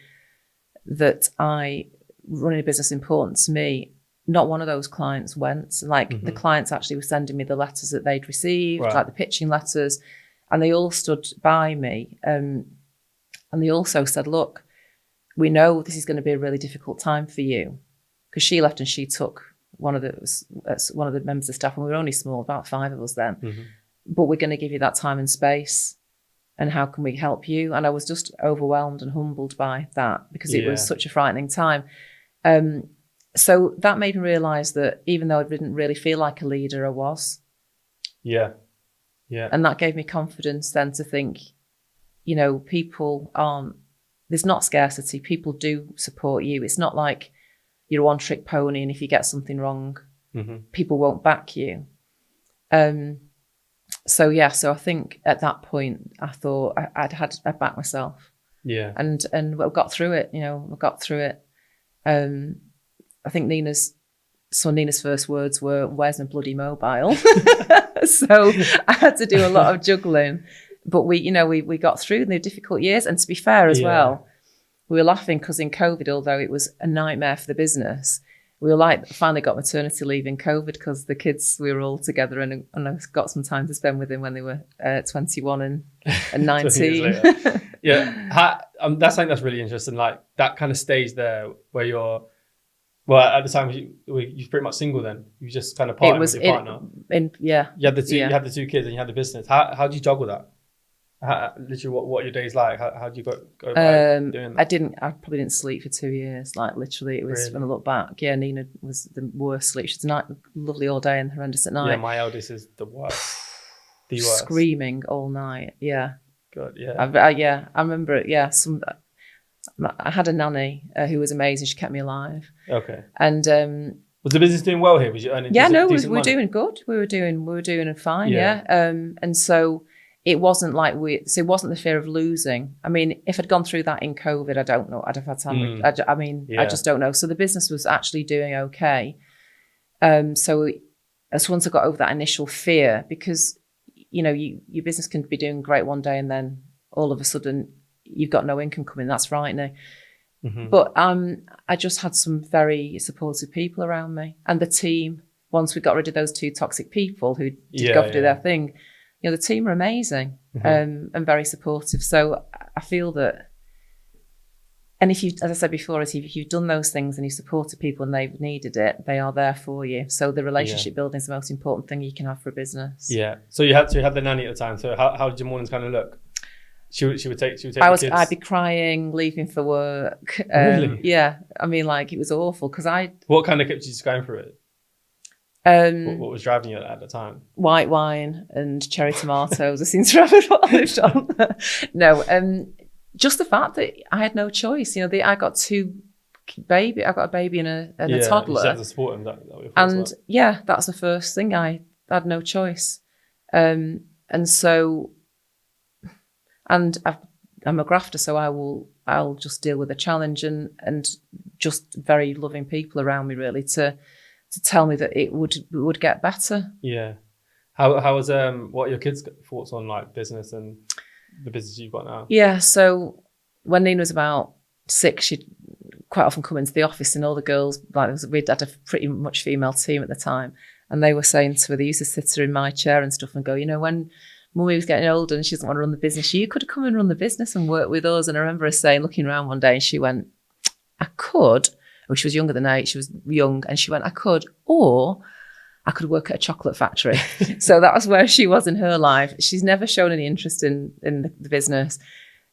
[SPEAKER 2] that I running a business important to me, not one of those clients went. The clients actually were sending me the letters that they'd received, like the pitching letters, and they all stood by me. And they also said, look, we know this is going to be a really difficult time for you. Because she left and she took one of the members of staff, and we were only small, about 5 of us then. Mm-hmm. But we're going to give you that time and space, and how can we help you? And I was just overwhelmed and humbled by that because it was such a frightening time. So that made me realise that even though I didn't really feel like a leader, I was. Yeah. Yeah. And that gave me confidence then to think, people aren't, there's not scarcity. People do support you. It's not like you're a one-trick pony, and if you get something wrong, people won't back you. So I think at that point, I thought I'd back myself. Yeah. And I got through it. I got through it. I think Nina's first words were, "Where's my bloody mobile?" So I had to do a lot of juggling, but we got through the difficult years. And to be fair as well, we were laughing because in COVID, although it was a nightmare for the business, we were finally got maternity leave in COVID because the kids, we were all together and I got some time to spend with them when they were 21 and 19.
[SPEAKER 1] Yeah. That's something that's really interesting. Like that kind of stage there where you're, well, at the time you're pretty much single then. You just kind of parted with your partner. You had the 2 kids and you had the business. How do you juggle that? Literally, what are your days like? How do you go about doing that?
[SPEAKER 2] I probably didn't sleep for 2 years. Like literally, it was, when I look back, yeah, Nina was the worst sleep. She's lovely all day and horrendous at night.
[SPEAKER 1] Yeah, my eldest is the worst. The worst.
[SPEAKER 2] Screaming all night. Yeah.
[SPEAKER 1] God, yeah.
[SPEAKER 2] I remember it. Yeah, I had a nanny who was amazing. She kept me alive.
[SPEAKER 1] Okay.
[SPEAKER 2] And
[SPEAKER 1] was the business doing well here? Was you earning?
[SPEAKER 2] Yeah, no, we were doing good. We were doing fine. Yeah. And so it wasn't like it wasn't the fear of losing. I mean, if I'd gone through that in COVID, I don't know. I'd have had time. I just don't know. So the business was actually doing okay. So as once I got over that initial fear, because your business can be doing great one day and then all of a sudden you've got no income coming. That's frightening. Mm-hmm. But I just had some very supportive people around me, and the team. Once we got rid of those 2 toxic people who did go do their thing, the team are amazing. Mm-hmm. And very supportive. So I feel that, and if you, as I said before, if you've done those things and you supported people and they've needed it, they are there for you. So the relationship building is the most important thing you can have for a business. Yeah.
[SPEAKER 1] So you had the nanny at the time. So how did your mornings kind of look? She would take the kids.
[SPEAKER 2] I'd be crying, leaving for work.
[SPEAKER 1] Really?
[SPEAKER 2] Yeah. I mean, like, it was awful because
[SPEAKER 1] What kind of kept you just going through it? What was driving you at the time?
[SPEAKER 2] White wine and cherry tomatoes. I seem to remember what I lived on. No, just the fact that I had no choice. I got I got a baby and a toddler.
[SPEAKER 1] You had to support him.
[SPEAKER 2] And yeah, that's the first thing. I had no choice. And so, and I'm a grafter, so I'll just deal with the challenge and just very loving people around me, really, to tell me that it would get better.
[SPEAKER 1] Yeah. How was what are your kids' thoughts on like business and the business you've got now?
[SPEAKER 2] Yeah. So when Nina was about 6, she'd quite often come into the office, and all the girls, we'd had a pretty much female team at the time, and they were saying to her, they used to sit her in my chair and stuff and go, when Mummy was getting older and she doesn't want to run the business, you could have come and run the business and work with us. And I remember her saying, looking around one day, and she went, I could. Well, she was younger than 8. She was young, and she went, I could, or I could work at a chocolate factory. So that was where she was in her life. She's never shown any interest in the business,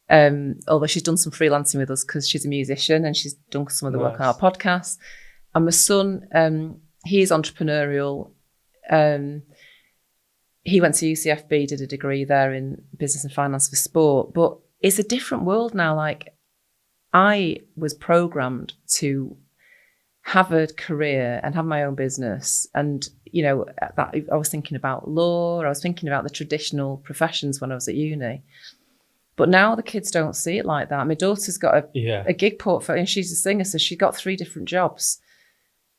[SPEAKER 2] although she's done some freelancing with us because she's a musician and she's done some of the work on our podcast. And my son, he is entrepreneurial. He went to UCFB, did a degree there in business and finance for sport, but it's a different world now. Like, I was programmed to have a career and have my own business. And, I was thinking about law, I was thinking about the traditional professions when I was at uni. But now the kids don't see it like that. My daughter's got a gig portfolio, and she's a singer, so she got 3 different jobs.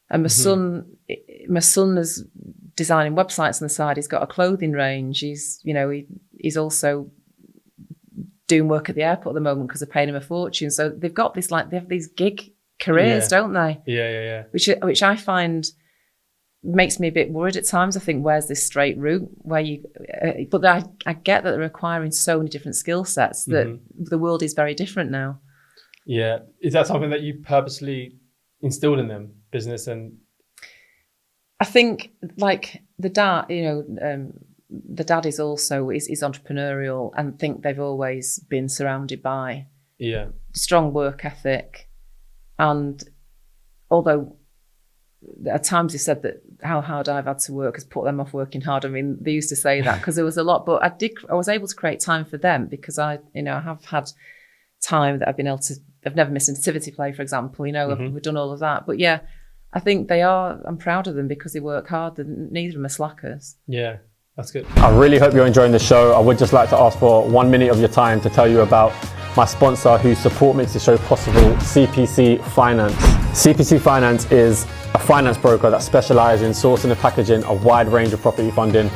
[SPEAKER 2] And my son is designing websites on the side. He's got a clothing range. He's he's also doing work at the airport at the moment because they're paying him a fortune. So they've got this, they have these gig careers, don't they?
[SPEAKER 1] Yeah.
[SPEAKER 2] Which I find makes me a bit worried at times. I think, where's this straight route where you? But I get that they're requiring so many different skill sets that the world is very different now.
[SPEAKER 1] Yeah, is that something that you purposely instilled in them, business and?
[SPEAKER 2] I think, like, the dad, the dad is also is entrepreneurial, and think they've always been surrounded by strong work ethic. And although at times he said that how hard I've had to work has put them off working hard. I mean, they used to say that because there was a lot, but I was able to create time for them because I have had time that I've been able to. I've never missed a nativity play, for example. We've done all of that, but yeah. I think they are. I'm proud of them because they work hard. Neither of them are slackers.
[SPEAKER 1] Yeah, that's good.
[SPEAKER 3] I really hope you're enjoying the show. I would just like to ask for 1 minute of your time to tell you about my sponsor whose support makes the show possible, CPC Finance. CPC Finance is a finance broker that specializes in sourcing and packaging a wide range of property funding.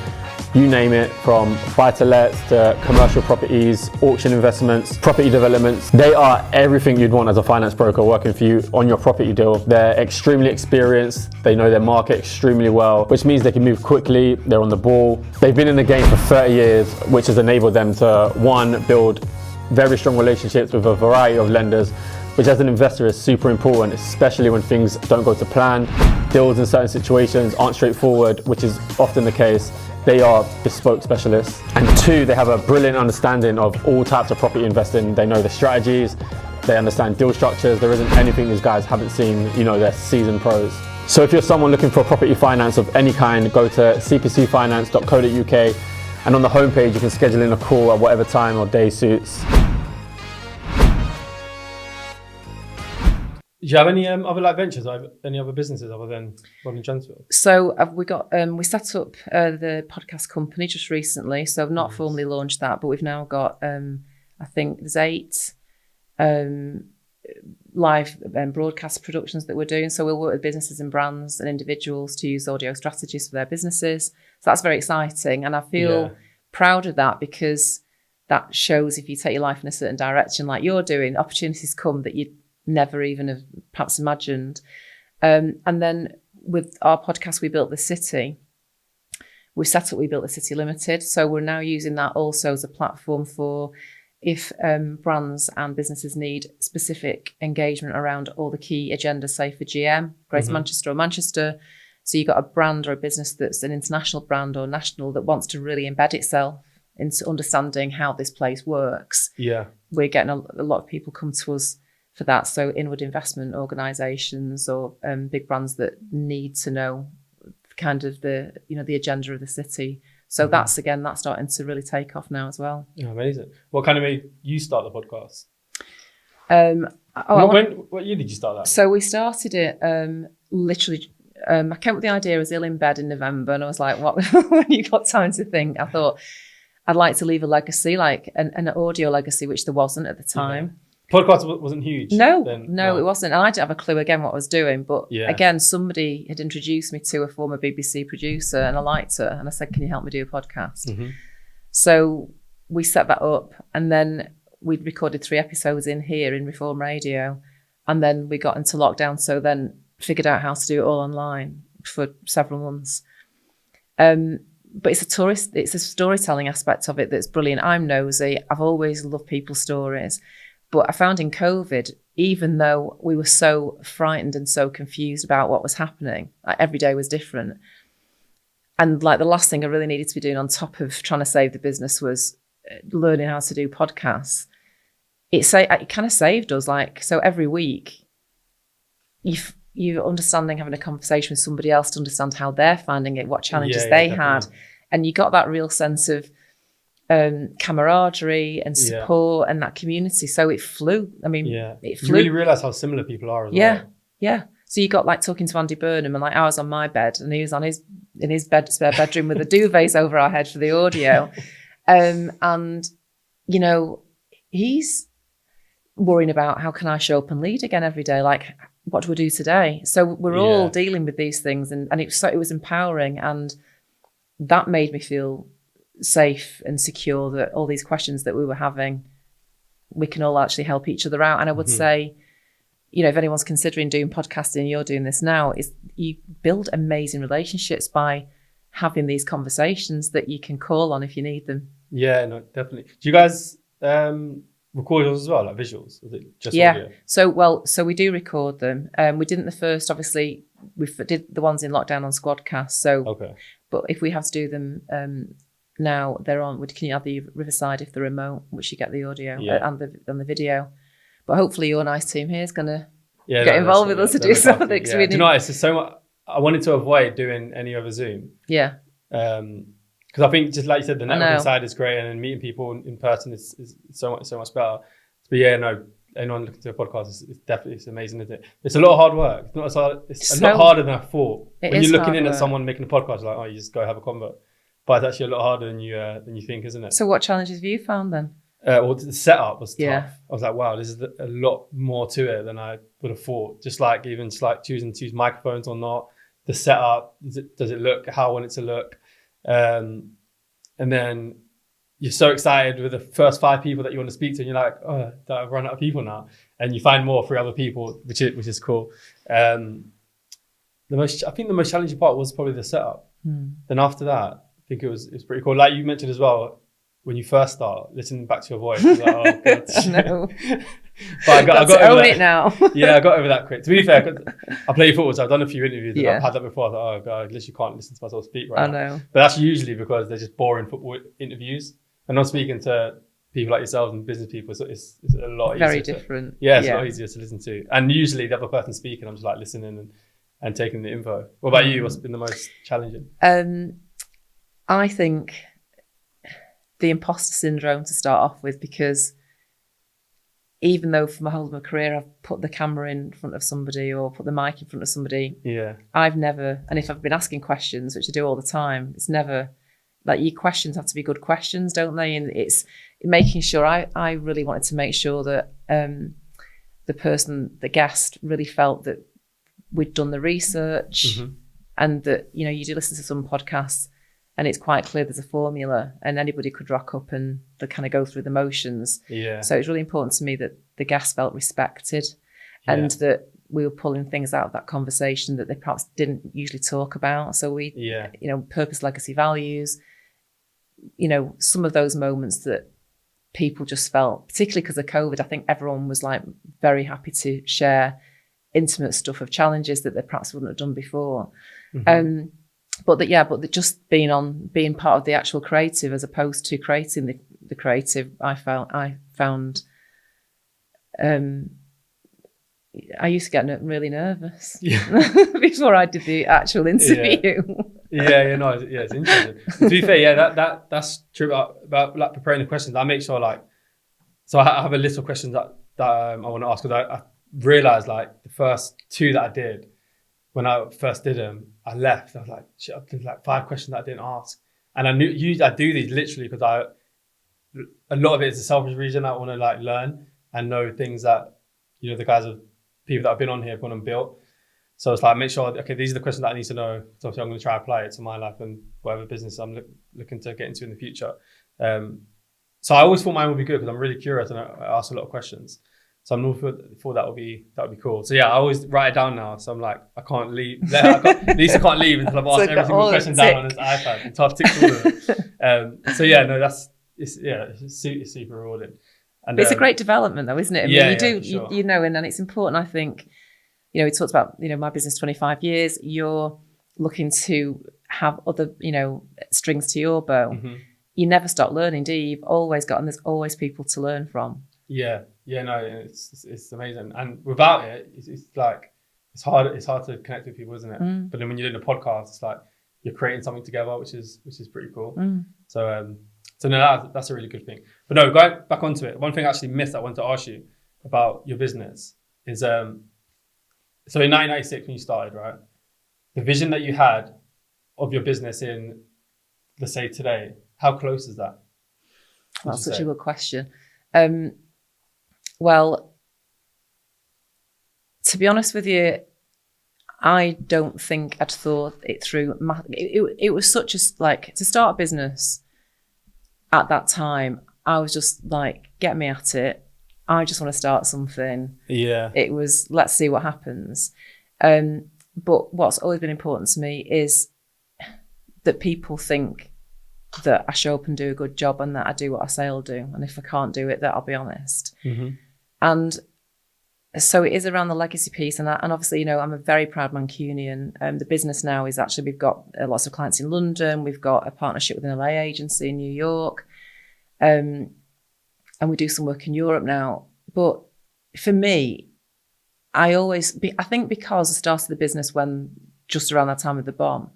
[SPEAKER 3] You name it, from buy-to-lets to commercial properties, auction investments, property developments. They are everything you'd want as a finance broker working for you on your property deal. They're extremely experienced. They know their market extremely well, which means they can move quickly. They're on the ball. They've been in the game for 30 years, which has enabled them to, 1, build very strong relationships with a variety of lenders, which as an investor is super important, especially when things don't go to plan. Deals in certain situations aren't straightforward, which is often the case. They are bespoke specialists. And 2, they have a brilliant understanding of all types of property investing. They know the strategies, they understand deal structures. There isn't anything these guys haven't seen, you know, they're seasoned pros. So if you're someone looking for property finance of any kind, go to cpcfinance.co.uk, and on the homepage you can schedule in a call at whatever time or day suits.
[SPEAKER 1] Do you have any other like ventures, or any other businesses other than Roland Dransfield?
[SPEAKER 2] So we set up the podcast company just recently. So I've not formally launched that, but we've now got I think there's 8 live broadcast productions that we're doing. So we'll work with businesses and brands and individuals to use audio strategies for their businesses. So that's very exciting, and I feel proud of that, because that shows if you take your life in a certain direction, like you're doing, opportunities come that you never even have perhaps imagined. And then with our podcast, We Built the City. We Built the City Limited. So we're now using that also as a platform for if brands and businesses need specific engagement around all the key agendas, say for GM, Greater Manchester or Manchester. So you've got a brand or a business that's an international brand or national that wants to really embed itself into understanding how this place works. Yeah. We're getting a lot of people come to us for that. So inward investment organisations or big brands that need to know kind of the agenda of the city. So that's starting to really take off now as well.
[SPEAKER 1] Yeah, amazing. What kind of made you start the podcast? What year did you start that?
[SPEAKER 2] So we started it literally. I came up with the idea, I was ill in bed in November, and I was like, "What?" When you got time to think, I thought I'd like to leave a legacy, like an audio legacy, which there wasn't at the time.
[SPEAKER 1] Yeah. Podcast wasn't huge.
[SPEAKER 2] No, it wasn't. And I didn't have a clue again what I was doing. But again, somebody had introduced me to a former BBC producer, and I liked her. And I said, "Can you help me do a podcast?" So we set that up, and then we'd recorded 3 episodes in here in Reform Radio, and then we got into lockdown. So then figured out how to do it all online for several months. But it's a storytelling aspect of it that's brilliant. I'm nosy. I've always loved people's stories. But I found in COVID, even though we were so frightened and so confused about what was happening, like every day was different. And like the last thing I really needed to be doing on top of trying to save the business was learning how to do podcasts. It kind of saved us. Like, so every week, you're understanding, having a conversation with somebody else to understand how they're finding it, what challenges they had. And you got that real sense of camaraderie and support and that community. So it flew. I mean, it flew.
[SPEAKER 1] You really realise how similar people are as well.
[SPEAKER 2] Yeah. So you got like talking to Andy Burnham, and like I was on my bed and he was on in his spare bedroom with the duvets over our head for the audio. And, you know, he's worrying about how can I show up and lead again every day? Like, what do we do today? So we're all dealing with these things, and it was empowering, and that made me feel safe and secure that all these questions that we were having, we can all actually help each other out. And I would say, you know, if anyone's considering doing podcasting, you're doing this now, is you build amazing relationships by having these conversations that you can call on if you need them. Yeah,
[SPEAKER 1] no, definitely. Do you guys record yours as well, like visuals? Or is it just audio?
[SPEAKER 2] So we do record them. We didn't the first, obviously, we did the ones in lockdown on Squadcast. So, but if we have to do them now, they're on. Can you add the Riverside if they're remote, which you get the audio and the video. But hopefully your nice team here is going to get involved with us to do something.
[SPEAKER 1] Do you know, it's just so much. I wanted to avoid doing any over Zoom.
[SPEAKER 2] Yeah.
[SPEAKER 1] Because I think, just like you said, the networking side is great, and then meeting people in person is so much better. But anyone looking to a podcast, it's definitely amazing, isn't it? It's a lot of hard work. It's not as hard. It's a lot harder than I thought. When you're looking in at someone making a podcast, like, oh, you just go have a convo. But it's actually a lot harder than you think, isn't it?
[SPEAKER 2] So what challenges have you found then?
[SPEAKER 1] Well, the setup was tough. I was like, wow, this is a lot more to it than I would have thought. Just like choosing to use microphones or not, the setup, does it look how I want it to look? And then you're so excited with the first 5 people that you want to speak to, and you're like, oh, I've run out of people now. And you find more 3 other people, which is cool. I think the most challenging part was probably the setup. Then after that, I think it was pretty cool. Like you mentioned as well, when you first start listening back to your voice, like, oh, God. But I got over
[SPEAKER 2] own
[SPEAKER 1] that.
[SPEAKER 2] it now.
[SPEAKER 1] Yeah, I got over that quick. To be fair, I play football, so I've done a few interviews. And I've had that before. I was like, oh god, I literally can't listen to myself speak right now.
[SPEAKER 2] I know.
[SPEAKER 1] But that's usually because they're just boring football interviews. And I'm speaking to people like yourselves and business people, so it's a lot easier.
[SPEAKER 2] Very different.
[SPEAKER 1] It's a lot easier to listen to. And usually the other person speaking, I'm just like listening and taking the info. What about you? What's been the most challenging?
[SPEAKER 2] I think the imposter syndrome to start off with, because even though for my whole of my career I've put the camera in front of somebody or put the mic in front of somebody, I've never, and if I've been asking questions, which I do all the time, it's never, like, your questions have to be good questions, don't they? And it's making sure, I really wanted to make sure that the guest really felt that we'd done the research, and that, you know, you do listen to some podcasts and it's quite clear there's a formula and anybody could rock up and they kind of go through the motions. So it's really important to me that the guest felt respected and that we were pulling things out of that conversation that they perhaps didn't usually talk about. So we, you know, purpose, legacy, values, you know, some of those moments that people just felt, particularly because of COVID, I think everyone was like very happy to share intimate stuff of challenges that they perhaps wouldn't have done before. But just being part of the actual creative as opposed to creating the creative, I found I used to get really nervous before I did the actual interview.
[SPEAKER 1] It's interesting. To be fair, that's true about like preparing the questions. I make sure, like, so I have a list of questions that I want to ask, because I realized, like, the first two that I did, when I first did them, I left. I was like, shit, I did like 5 questions that I didn't ask. And I do these literally because a lot of it is a selfish reason. I want to like learn and know things that, you know, the guys of people that have been on here have gone and built. So it's like, make sure, okay, these are the questions that I need to know. So obviously I'm going to try and apply it to my life and whatever business I'm looking to get into in the future. So I always thought mine would be good because I'm really curious and I ask a lot of questions. So I'm looking for that would be cool. So yeah, I always write it down now. So I'm like, I can't leave. Lisa can't leave until I've asked every single question down on his iPad and I've ticked all of them. So yeah, no, it's super rewarding. And
[SPEAKER 2] it's a great development though, isn't it? I mean,
[SPEAKER 1] sure.
[SPEAKER 2] you know, and it's important, I think, you know, we talked about, you know, my business 25 years, you're looking to have other, you know, strings to your bow. You never stop learning, do you? You've always got, and there's always people to learn from. No, it's amazing. And without it, it's like, it's hard to connect with people, isn't it? But then when you're doing a podcast, it's like you're creating something together, which is pretty cool. So no, that's a really good thing. But no, going back onto it, one thing I actually missed that I wanted to ask you about your business is, so in 1996 when you started, right, the vision that you had of your business in, let's say today, how close is that? That's such a good question. Well, to be honest with you, I don't think I'd thought it through. It was such a, like, to start a business at that time, I was just like, get me at it. I just want to start something. It was, let's see what happens. But what's always been important to me is that people think that I show up and do a good job and that I do what I say I'll do. And if I can't do it, that I'll be honest. And so it is around the legacy piece. And obviously, you know, I'm a very proud Mancunian. The business now is actually, we've got lots of clients in London. We've got a partnership with an LA agency in New York. And we do some work in Europe now. But for me, I think because I started the business when just around that time of the bomb.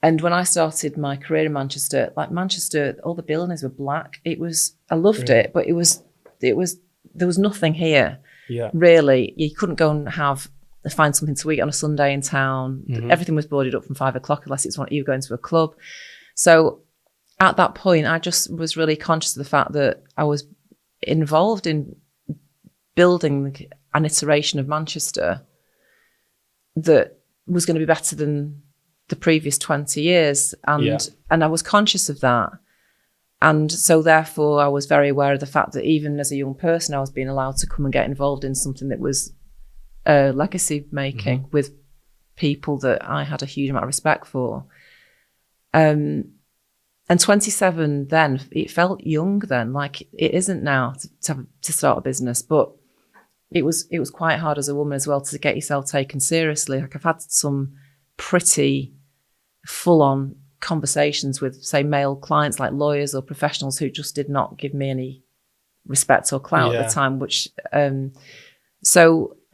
[SPEAKER 2] And when I started my career in Manchester, all the buildings were black. I loved it, but there was nothing here. Really. You couldn't go and find something to eat on a Sunday in town. Everything was boarded up from 5 o'clock unless it's you were going to a club. So at that point, I just was really conscious of the fact that I was involved in building an iteration of Manchester that was going to be better than the previous 20 years. And I was conscious of that. And so therefore I was very aware of the fact that even as a young person, I was being allowed to come and get involved in something that was legacy making with people that I had a huge amount of respect for. And And 27 then, it felt young then, like it isn't now to start a business, but it was quite hard as a woman as well to get yourself taken seriously. Like I've had some pretty full-on conversations with, say, male clients like lawyers or professionals who just did not give me any respect or clout at the time, which, and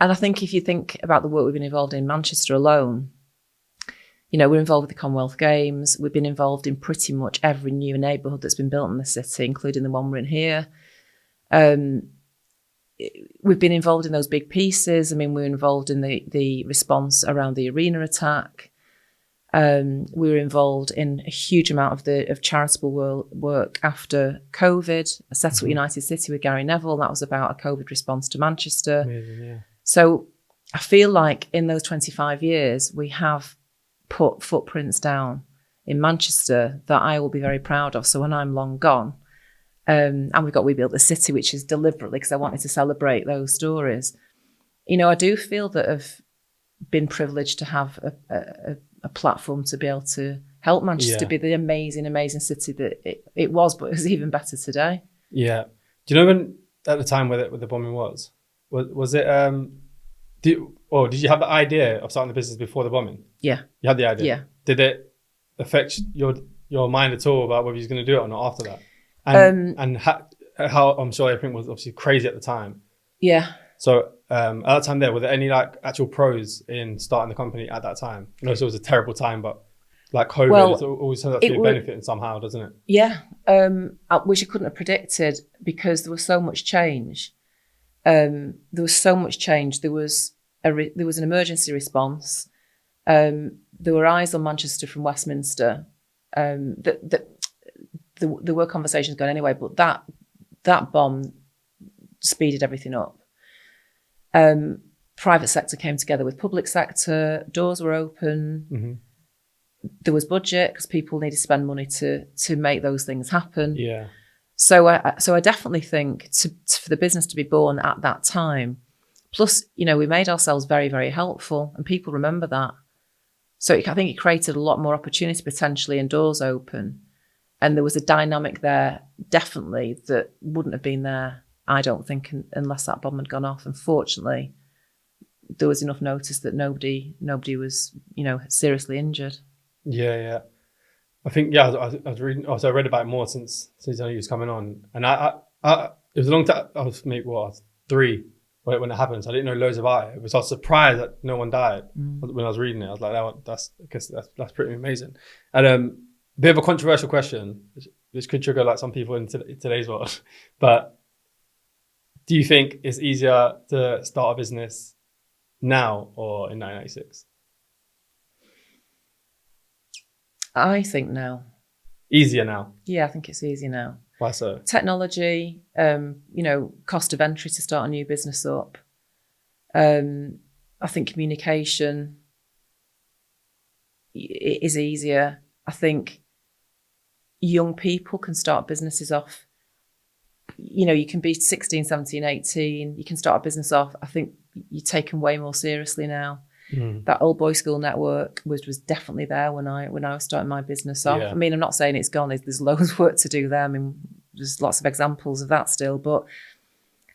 [SPEAKER 2] I think if you think about the work we've been involved in Manchester alone, you know, we're involved with the Commonwealth Games. We've been involved in pretty much every new neighbourhood that's been built in the city, including the one we're in here. We've been involved in those big pieces. I mean, we were involved in the response around the arena attack. We were involved in a huge amount of charitable work after COVID. I set up United City with Gary Neville. That was about a COVID response to Manchester.
[SPEAKER 1] Amazing, yeah.
[SPEAKER 2] So I feel like in those 25 years, we have put footprints down in Manchester that I will be very proud of. So when I'm long gone, and we built the city, which is deliberately because I wanted to celebrate those stories. You know, I do feel that I've been privileged to have a platform to be able to help Manchester be the amazing, amazing city that it was, but it's even better today. Yeah.
[SPEAKER 1] Do you know when at the time where the bombing was it? Did you have the idea of starting the business before the bombing?
[SPEAKER 2] Yeah.
[SPEAKER 1] You had the idea?
[SPEAKER 2] Yeah.
[SPEAKER 1] Did it affect your mind at all about whether you was going to do it or not after that? And how I'm sure everything was obviously crazy at the time.
[SPEAKER 2] Yeah.
[SPEAKER 1] So at that time were there any like actual pros in starting the company at that time? I know it was a terrible time, but like COVID, it always turns out to be a benefit somehow, doesn't it?
[SPEAKER 2] Yeah. Which I couldn't have predicted because there was so much change. There was an emergency response. There were eyes on Manchester from Westminster. There were conversations going anyway, but that bomb speeded everything up. Private sector came together with public sector. Doors were open. Mm-hmm. There was budget because people needed to spend money to make those things happen.
[SPEAKER 1] Yeah.
[SPEAKER 2] So I definitely think for the business to be born at that time, plus, you know, we made ourselves very, very helpful and people remember that. So I think it created a lot more opportunity potentially and doors open. And there was a dynamic there, definitely, that wouldn't have been there, I don't think, unless that bomb had gone off. Unfortunately, there was enough notice that nobody was, you know, seriously injured.
[SPEAKER 1] Yeah. I think, I was reading, also I read about it more since I knew he was coming on. And I it was a long time, I was maybe, 3 when it happened. So I didn't know loads about it. I was surprised that no one died when I was reading it. I was like, that's pretty amazing. And bit of a controversial question, which could trigger like some people in today's world. But do you think it's easier to start a business now or in 1996?
[SPEAKER 2] I think now.
[SPEAKER 1] Easier now?
[SPEAKER 2] Yeah, I think it's easier now.
[SPEAKER 1] Why so?
[SPEAKER 2] Technology, you know, cost of entry to start a new business up. I think communication is easier. I think young people can start businesses off. You know, you can be 16, 17, 18. You can start a business off. I think you're taken way more seriously now. That old boys school network was definitely there when I was starting my business off. Yeah. I mean, I'm not saying it's gone. There's loads of work to do there. I mean, there's lots of examples of that still. But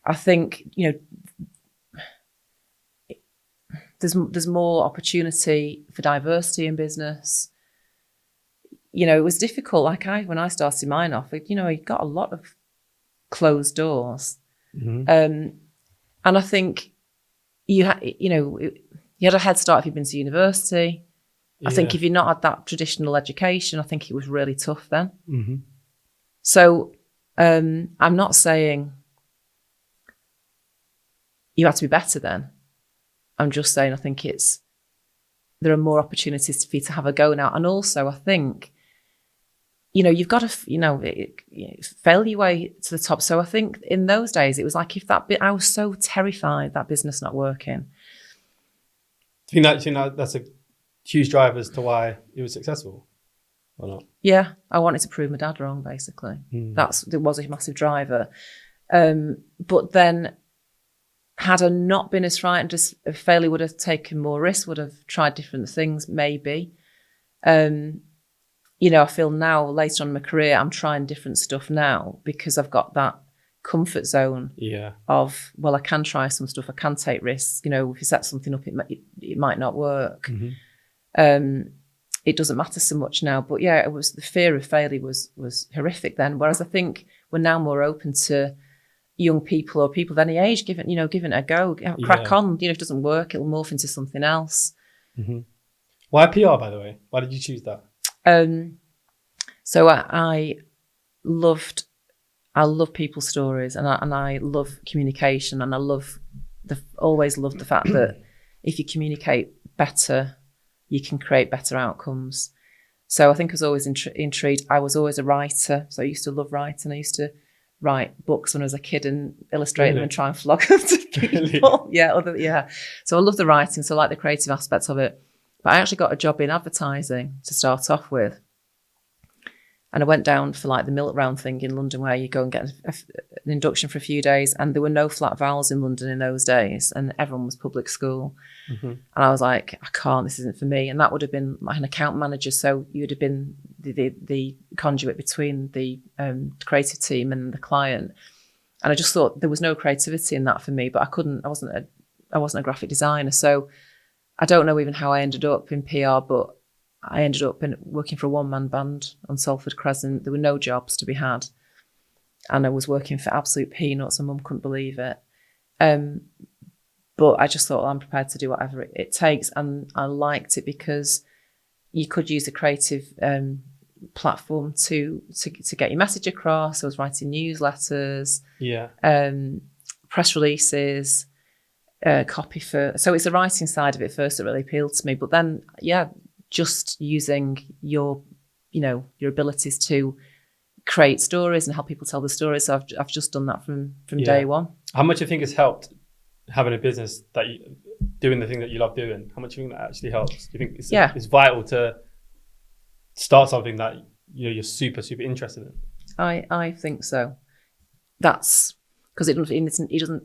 [SPEAKER 2] I think, you know, there's more opportunity for diversity in business. You know, it was difficult. Like when I started mine off, you know, I got a lot of closed doors. Mm-hmm. And I think you had a head start if you'd been to university. Yeah. I think if you've not had that traditional education, I think it was really tough then. Mm-hmm. So I'm not saying you have to be better then. I'm just saying I think there are more opportunities for you to have a go now. And also I think, you know, you've got to, fail your way to the top. So I think in those days, it was like I was so terrified that business not working.
[SPEAKER 1] Do you think that's a huge driver as to why it was successful or not?
[SPEAKER 2] Yeah, I wanted to prove my dad wrong, basically. It was a massive driver. But then had I not been as frightened as a failure, would have taken more risks, would have tried different things, maybe. You I feel now later on in my career, I'm trying different stuff now because I've got that comfort zone of, well, I can try some stuff. I can take risks. If you set something up, it might not work. It doesn't matter so much now. But yeah, it was the fear of failure was horrific then. Whereas I think we're now more open to young people or people of any age, giving it a go, crack on. If it doesn't work, it'll morph into something else.
[SPEAKER 1] Why PR, by the way? Why did you choose that?
[SPEAKER 2] So I love people's stories, and I love communication, and I always loved the fact that if you communicate better, you can create better outcomes. So I think I was always intrigued. I was always a writer, so I used to love writing. I used to write books when I was a kid and illustrate them and try and flog them to people. So I love the writing, so I like the creative aspects of it. But I actually got a job in advertising to start off with. And I went down for like the milk round thing in London where you go and get an induction for a few days. And there were no flat vowels in London in those days. And everyone was public school. And I was like, I can't, this isn't for me. And that would have been like an account manager. So you would have been the conduit between the creative team and the client. And I just thought there was no creativity in that for me. But I wasn't a graphic designer. So I don't know even how I ended up in PR, but I ended up working for a one-man band on Salford Crescent. There were no jobs to be had. And I was working for absolute peanuts, and Mum couldn't believe it. But I just thought, well, I'm prepared to do whatever it takes. And I liked it because you could use a creative platform to get your message across. I was writing newsletters, press releases, copy for... So it's the writing side of it first that really appealed to me. But then, just using your abilities to create stories and help people tell the stories. So I've just done that from day one.
[SPEAKER 1] How much do you think has helped having a business that doing the thing that you love doing? How much do you think that actually helps? Do you think it's vital to start something that you're super, super interested in?
[SPEAKER 2] I think so. That's because it doesn't.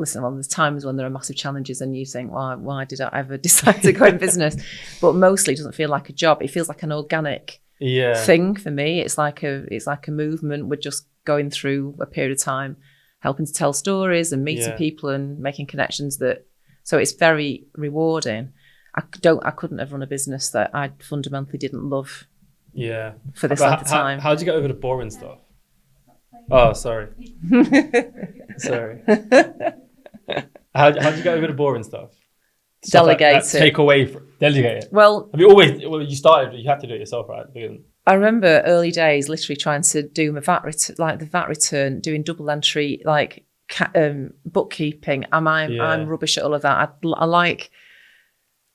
[SPEAKER 2] Listen, well, there's times when there are massive challenges and you think, why did I ever decide to go in business? But mostly it doesn't feel like a job. It feels like an organic thing for me. It's like a movement. We're just going through a period of time, helping to tell stories and meeting people and making connections so it's very rewarding. I couldn't have run a business that I fundamentally didn't love for this length of time.
[SPEAKER 1] How did you get over the boring stuff? Oh, sorry. Sorry. How did you get over the boring stuff?
[SPEAKER 2] Delegate it.
[SPEAKER 1] Delegate it.
[SPEAKER 2] Well,
[SPEAKER 1] have you always? Well, you had to do it yourself, right?
[SPEAKER 2] I remember early days, literally trying to do my VAT return, doing double entry, like bookkeeping. I'm rubbish at all of that. I like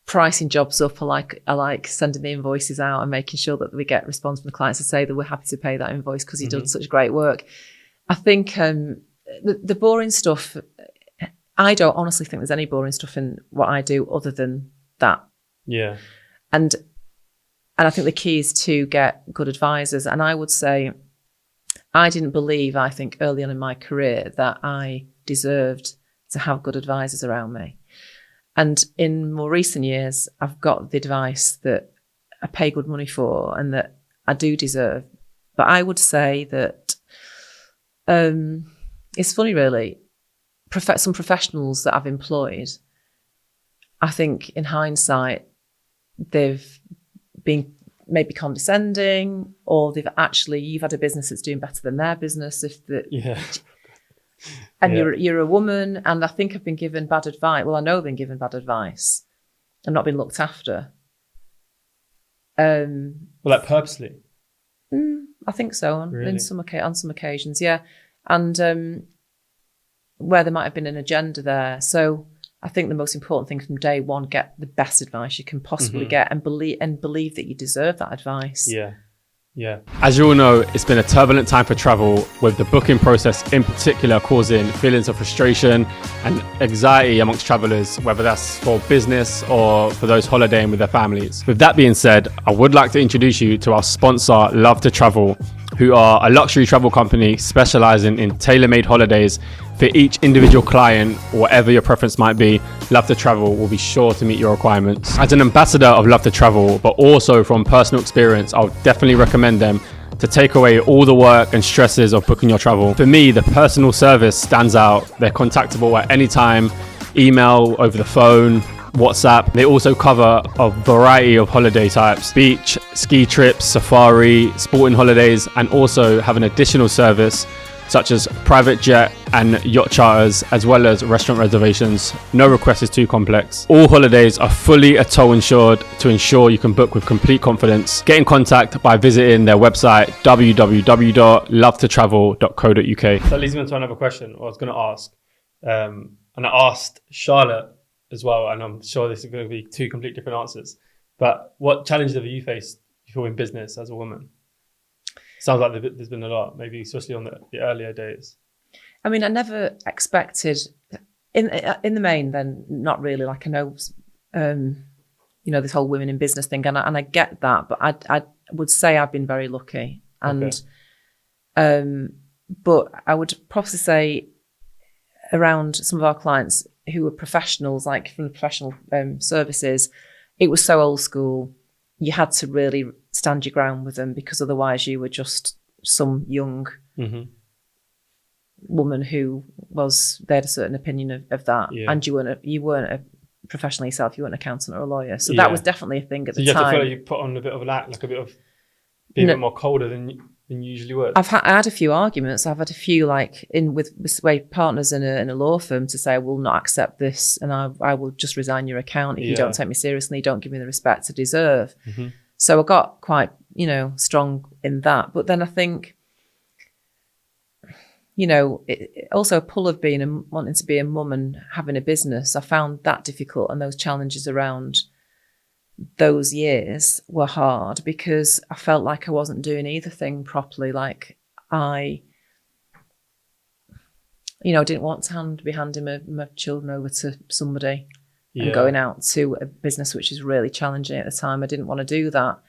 [SPEAKER 2] pricing jobs up. I like sending the invoices out and making sure that we get response from the clients to say that we're happy to pay that invoice because you've done such great work. I think the boring stuff. I don't honestly think there's any boring stuff in what I do other than that. Yeah. And I think the key is to get good advisors. And I would say I think early on in my career that I deserved to have good advisors around me. And in more recent years, I've got the advice that I pay good money for and that I do deserve. But I would say that it's funny, really. Some professionals that I've employed, I think in hindsight, they've been maybe condescending, or you've had a business that's doing better than their business. You're a woman, and I think I've been given bad advice. Well, I know I've been given bad advice and not been looked after.
[SPEAKER 1] Purposely?
[SPEAKER 2] I think so.
[SPEAKER 1] Really?
[SPEAKER 2] On some occasions, yeah. And where there might have been an agenda there. So I think the most important thing from day one, get the best advice you can possibly get and believe that you deserve that advice.
[SPEAKER 3] Yeah. As you all know, it's been a turbulent time for travel, with the booking process in particular causing feelings of frustration and anxiety amongst travelers, whether that's for business or for those holidaying with their families. With that being said, I would like to introduce you to our sponsor, Love to Travel. who are a luxury travel company specializing in tailor-made holidays for each individual client, whatever your preference might be. Love to Travel will be sure to meet your requirements. As an ambassador of Love to Travel, but also from personal experience, I'll definitely recommend them to take away all the work and stresses of booking your travel. For me, the personal service stands out. They're contactable at any time, email, over the phone, WhatsApp. They also cover a variety of holiday types: beach, ski trips, safari, sporting holidays, and also have an additional service such as private jet and yacht charters, as well as restaurant reservations. No request is too complex. All holidays are fully ATOL insured to ensure you can book with complete confidence. Get in contact by visiting their website, www.lovetotravel.co.uk.
[SPEAKER 1] So that leads me on to another question I was going to ask. And I asked Charlotte as well, and I'm sure this is going to be two completely different answers. But what challenges have you faced in business as a woman? Sounds like there's been a lot, maybe especially on the earlier days.
[SPEAKER 2] I mean, I never expected, in the main, then not really. Like I know, this whole women in business thing, and I get that, but I would say I've been very lucky, and but I would probably say around some of our clients who were professionals, like from the professional services, it was so old school. You had to really stand your ground with them, because otherwise you were just some young woman who they had a certain opinion of that, and you weren't a professional yourself. You weren't an accountant or a lawyer, so that was definitely a thing at the time.
[SPEAKER 1] You have to feel like you put on a bit of an act, like a bit of being a bit more colder than you usually would.
[SPEAKER 2] I had a few arguments. I've had a few with partners in a law firm to say I will not accept this, and I will just resign your account if you don't take me seriously, don't give me the respect I deserve. So I got quite strong in that. But then I think also a pull of wanting to be a mum and having a business. I found that difficult, and those challenges around those years were hard because I felt like I wasn't doing either thing properly. Like I didn't want to be handing my children over to somebody and going out to a business which is really challenging at the time. I didn't want to do that.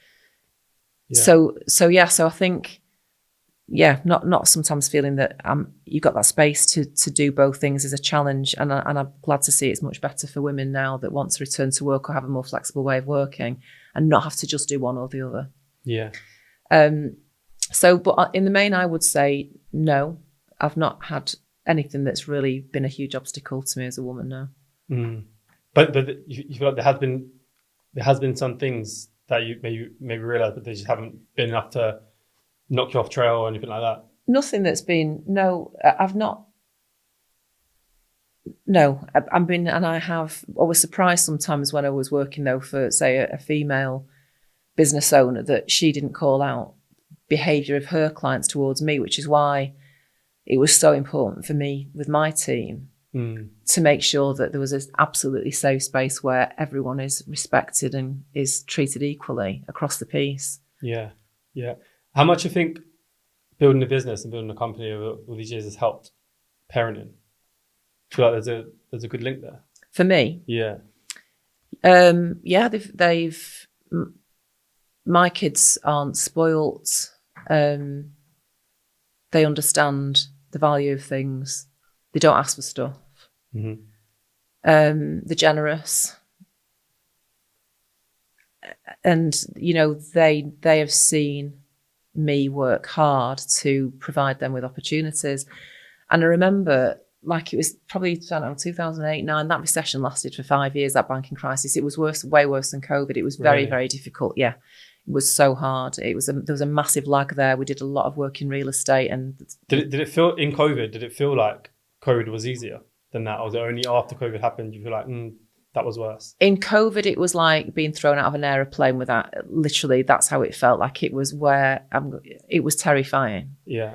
[SPEAKER 2] So I think not sometimes feeling that you've got that space to do both things is a challenge, and I'm glad to see it's much better for women now that want to return to work or have a more flexible way of working and not have to just do one or the other. But in the main, I would say no, I've not had anything that's really been a huge obstacle to me as a woman now.
[SPEAKER 1] But you feel like there has been some things that you maybe realise, but they just haven't been enough to knock you off trail or anything like that?
[SPEAKER 2] Nothing that's been, I've not. No, I've been, and I was surprised sometimes when I was working though for, say, a female business owner that she didn't call out behaviour of her clients towards me, which is why it was so important for me with my team to make sure that there was an absolutely safe space where everyone is respected and is treated equally across the piece.
[SPEAKER 1] Yeah. How much do you think building a business and building a company over all these years has helped parenting? I feel like there's a good link there.
[SPEAKER 2] For me?
[SPEAKER 1] Yeah.
[SPEAKER 2] They've my kids aren't spoilt. They understand the value of things. They don't ask for stuff. They're generous. And, they have seen me work hard to provide them with opportunities. And I remember, like it was probably, 2008-09, that recession lasted for 5 years, that banking crisis. It was way worse than COVID. It was very, very difficult. Yeah, it was so hard. There was a massive lag there. We did a lot of work in real estate. And
[SPEAKER 1] did it feel in COVID? Did it feel like COVID was easier than that, or was it only after COVID happened you feel like that was worse? In
[SPEAKER 2] COVID, it was like being thrown out of an aeroplane with that. Literally, that's how it felt. Like it was it was terrifying.
[SPEAKER 1] Yeah,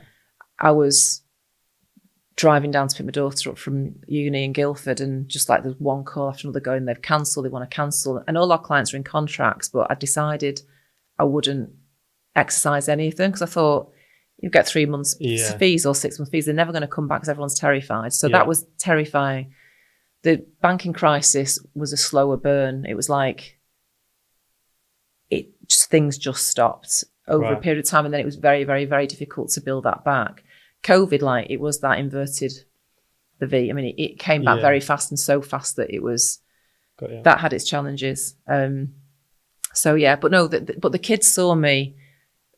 [SPEAKER 2] I was driving down to pick my daughter up from uni in Guildford, and just like there's one call after another going, they've cancelled, they want to cancel. And all our clients are in contracts, but I decided I wouldn't exercise any of them because I thought, you get 3 months fees or 6 months fees, they're never going to come back because everyone's terrified. So that was terrifying. The banking crisis was a slower burn. It was like things just stopped over a period of time, and then it was very, very, very difficult to build that back. COVID, like, it was that inverted the V. I mean, it came back very fast, and so fast that it was that had its challenges. So yeah, but no, but the kids saw me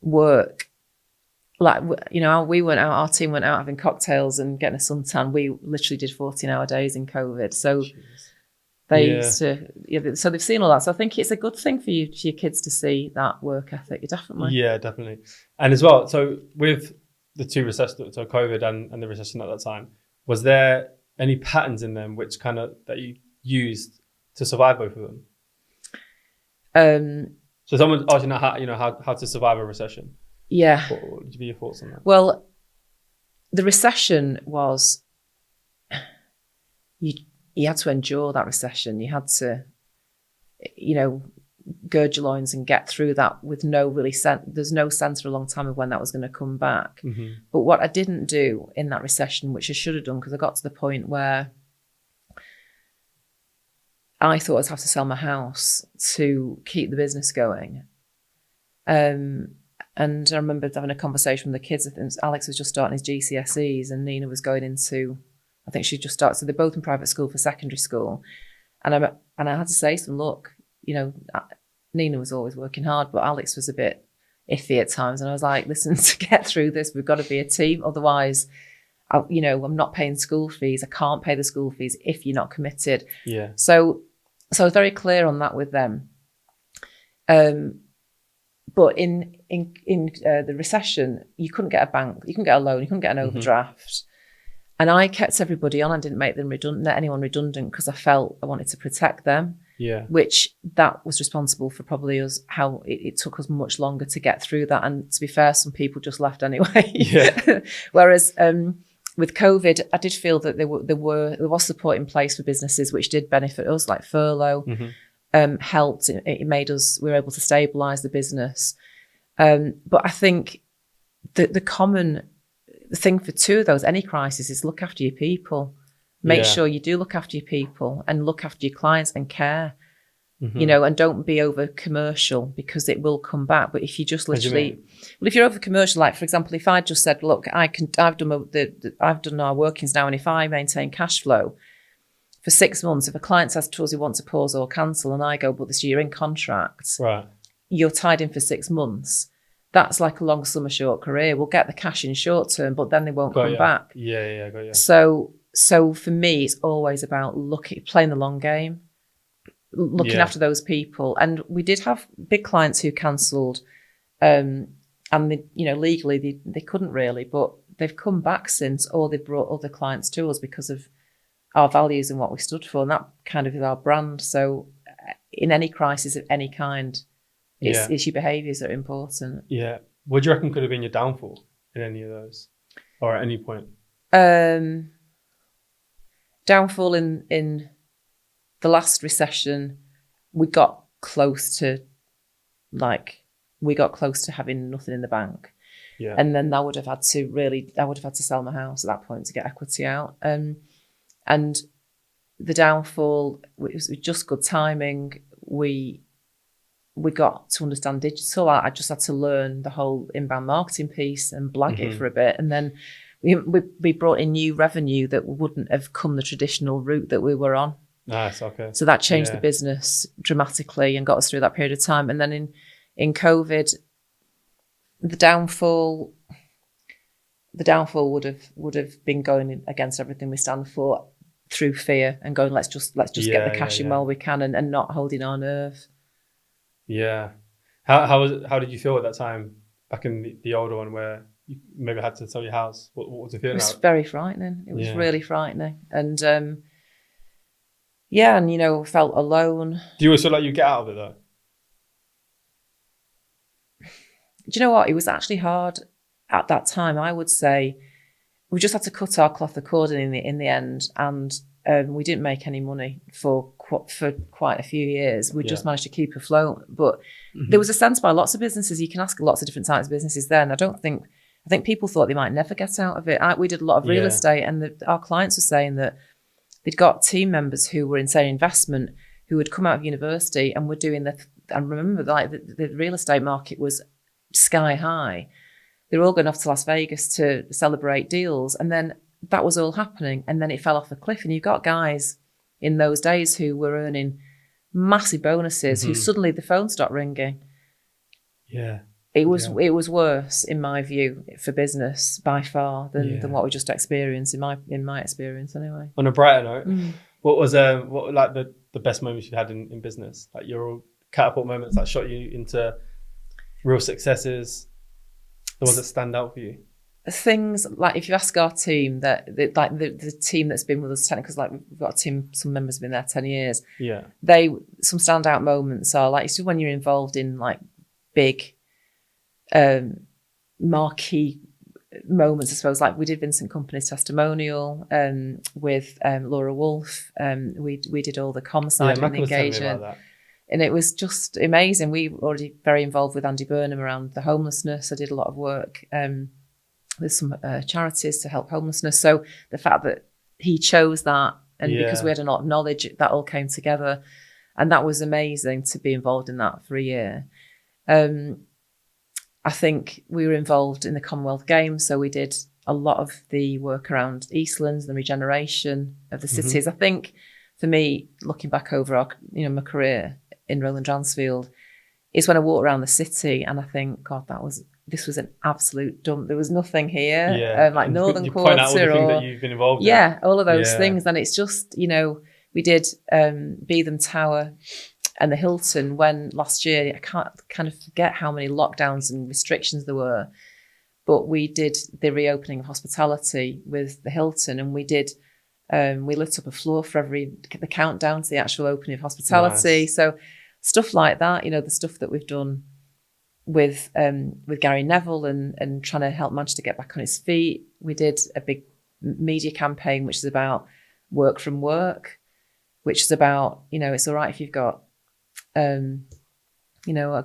[SPEAKER 2] work. Like, you know, we went out, our team went out having cocktails and getting a suntan. We literally did 14-hour days in COVID. So they used to, so they've seen all that. So I think it's a good thing for your kids to see that work ethic, definitely.
[SPEAKER 1] Yeah, definitely. And as well, so with the two recessions, so COVID and the recession at that time, was there any patterns in them which kind of that you used to survive both of them? So someone asked you how to survive a recession.
[SPEAKER 2] Yeah.
[SPEAKER 1] What would be your thoughts on that?
[SPEAKER 2] Well, the recession was, you had to endure that recession. You had to, you know, gird your loins and get through that with no really sense. There's no sense for a long time of when that was going to come back. Mm-hmm. But what I didn't do in that recession, which I should have done, because I got to the point where I thought I'd have to sell my house to keep the business going. And I remember having a conversation with the kids. I think Alex was just starting his GCSEs and Nina was going into, I think she just started. So they're both in private school for secondary school. And I had to say to them, look, you know, Nina was always working hard, but Alex was a bit iffy at times. And I was like, listen, to get through this, we've got to be a team. Otherwise, I'm not paying school fees. I can't pay the school fees if you're not committed.
[SPEAKER 1] Yeah.
[SPEAKER 2] So I was very clear on that with them. But in the recession, you couldn't get a bank, you couldn't get a loan, you couldn't get an overdraft. And I kept everybody on. I didn't make them anyone redundant because I felt I wanted to protect them.
[SPEAKER 1] Yeah. Which
[SPEAKER 2] that was responsible for probably us, how it took us much longer to get through that. And to be fair, some people just left anyway.
[SPEAKER 1] Yeah.
[SPEAKER 2] Whereas with COVID, I did feel that there was support in place for businesses which did benefit us, like furlough. Helped. It made us, we were able to stabilise the business. But I think the common thing for two of those, any crisis, is look after your people. Make sure you do look after your people and look after your clients and care, you know, and don't be over commercial because it will come back. But if you just literally, if you're over commercial, like for example, if I just said, look, I've done our workings now, and if I maintain cash flow for 6 months, if a client says to us he wants to pause or cancel, and I go, but this year in contract,
[SPEAKER 1] right, you're
[SPEAKER 2] tied in for 6 months. That's like a long summer short career. We'll get the cash in short term, but then they won't come back.
[SPEAKER 1] Yeah, got you.
[SPEAKER 2] So for me, it's always about playing the long game, looking after those people. And we did have big clients who cancelled, and they, you know, legally they couldn't really, but they've come back since, or they've brought other clients to us because of our values and what we stood for, and that kind of is our brand. So in any crisis of any kind, it's your behaviours that are important.
[SPEAKER 1] Yeah. What do you reckon could have been your downfall in any of those, or at any point?
[SPEAKER 2] Downfall in the last recession, we got close to having nothing in the bank.
[SPEAKER 1] Yeah.
[SPEAKER 2] And then I would have had to sell my house at that point to get equity out. And the downfall, it was just good timing. We got to understand digital. I just had to learn the whole inbound marketing piece and blag it for a bit. And then we brought in new revenue that wouldn't have come the traditional route that we were on.
[SPEAKER 1] Nice, okay.
[SPEAKER 2] So that changed the business dramatically and got us through that period of time. And then in COVID, the downfall would have been going against everything we stand for, through fear and going, let's just get the cash in while we can, and not holding our nerve. Yeah.
[SPEAKER 1] How did you feel at that time back in the older one where you maybe had to sell your house? What was it feeling?
[SPEAKER 2] It was very frightening. It was really frightening. And and you know, felt alone.
[SPEAKER 1] Do you always feel like you get out of it though?
[SPEAKER 2] Do you know what? It was actually hard at that time. I would say we just had to cut our cloth accordingly in the end, and we didn't make any money for quite a few years. We just managed to keep afloat. But there was a sense by lots of businesses. You can ask lots of different types of businesses then. I think people thought they might never get out of it. We did a lot of real estate, and our clients were saying that they'd got team members who were in, say, investment, who had come out of university and were doing and remember, like the real estate market was sky high. They were all going off to Las Vegas to celebrate deals. And then that was all happening. And then it fell off the cliff. And you've got guys in those days who were earning massive bonuses, who suddenly the phone stopped ringing.
[SPEAKER 1] Yeah.
[SPEAKER 2] It was worse, in my view, for business by far than what we just experienced, in my experience anyway.
[SPEAKER 1] On a brighter note, what was what like the best moments you had in business? Like your catapult moments that shot you into real successes, the ones that stand out for you?
[SPEAKER 2] Things like, if you ask our team, the team that's been with us 10, because like we've got a team, some members have been there 10 years.
[SPEAKER 1] Yeah.
[SPEAKER 2] Some standout moments are like, so when you're involved in like big marquee moments, I suppose, like we did Vincent Company's testimonial with Laura Wolf. We did all the comm side and engagement. And it was just amazing. We were already very involved with Andy Burnham around the homelessness. I did a lot of work with some charities to help homelessness. So the fact that he chose that, and because we had a lot of knowledge, that all came together. And that was amazing to be involved in that for a year. I think we were involved in the Commonwealth Games. So we did a lot of the work around Eastlands, the regeneration of the cities. I think for me, looking back over my career in Roland Dransfield, is when I walk around the city and I think, God, this was an absolute dump. There was nothing here, like Northern Quarter.
[SPEAKER 1] Point out all the things that you've been involved in.
[SPEAKER 2] Yeah, all of those things. And it's just, we did Beetham Tower and the Hilton when last year, I can't kind of forget how many lockdowns and restrictions there were, but we did the reopening of hospitality with the Hilton, and we did, we lit up a floor for the countdown to the actual opening of hospitality. Nice. So stuff like that, the stuff that we've done with Gary Neville and trying to help Manchester get back on its feet. We did a big media campaign, which is about work from work, which is about, it's all right if you've got, a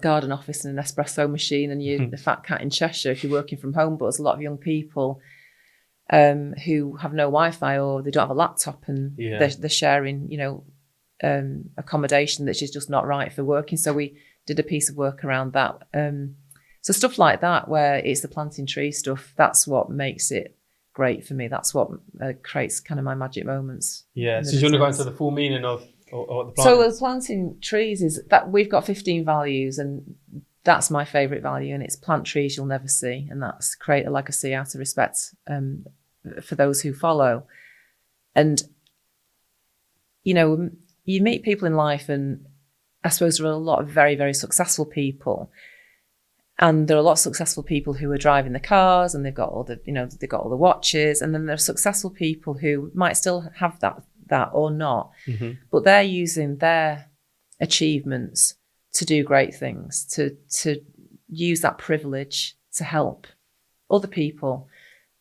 [SPEAKER 2] garden office and an espresso machine and you're the fat cat in Cheshire if you're working from home, but there's a lot of young people who have no Wi-Fi or they don't have a laptop and they're sharing, accommodation that's just not right for working. So we did a piece of work around that. So stuff like that, where it's the planting tree stuff, that's what makes it great for me. That's what creates kind of my magic moments. Yeah.
[SPEAKER 1] So you want to go into the full meaning of what the plant
[SPEAKER 2] So
[SPEAKER 1] is?
[SPEAKER 2] planting trees is that we've got 15 values, and that's my favourite value, and it's plant trees you'll never see, and that's create a legacy out of respect for those who follow. And you meet people in life, and I suppose there are a lot of very, very successful people, and there are a lot of successful people who are driving the cars and they've got all the, they've got all the watches, and then there are successful people who might still have that or not, but they're using their achievements to do great things, to use that privilege to help other people.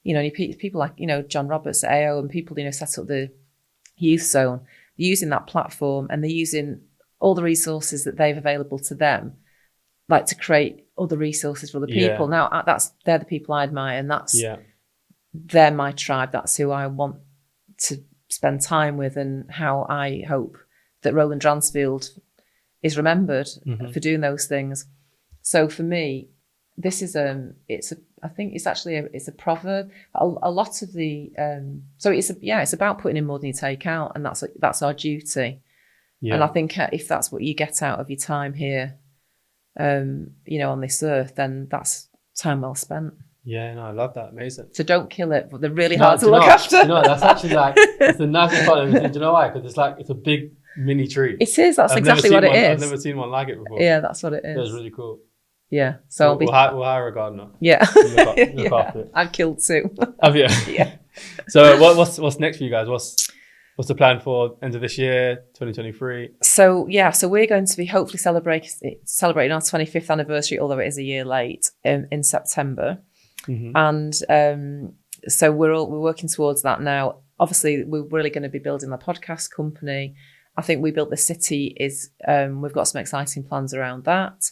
[SPEAKER 2] People like, John Roberts at AO and people, set up the youth zone, using that platform, and they're using all the resources that they've available to them, like to create other resources for other people. Now they're the people I admire, and they're my tribe. That's who I want to spend time with, and how I hope that Roland Dransfield is remembered for doing those things. So for me, this is I think it's actually it's a proverb. A lot of the it's about putting in more than you take out, and that's our duty. And I think if that's what you get out of your time here, on this earth, then that's time well spent.
[SPEAKER 1] Yeah, no, I love that. Amazing.
[SPEAKER 2] So don't kill it, but they're really hard to look after.
[SPEAKER 1] That's actually it's the nicest part of it. Do you know why? Because it's a big mini tree.
[SPEAKER 2] It is. That's exactly what it is.
[SPEAKER 1] I've never seen one like it before.
[SPEAKER 2] Yeah, that's what it is.
[SPEAKER 1] That's really cool.
[SPEAKER 2] Yeah. So
[SPEAKER 1] we'll hire a gardener.
[SPEAKER 2] Yeah.
[SPEAKER 1] Look after it.
[SPEAKER 2] I've killed two.
[SPEAKER 1] Have you?
[SPEAKER 2] Yeah.
[SPEAKER 1] So what's next for you guys? What's the plan for end of this year, 2023?
[SPEAKER 2] So we're going to be hopefully celebrating our 25th anniversary, although it is a year late, in September. And so we're working towards that now. Obviously, we're really going to be building the podcast company. I think We Built the City we've got some exciting plans around that.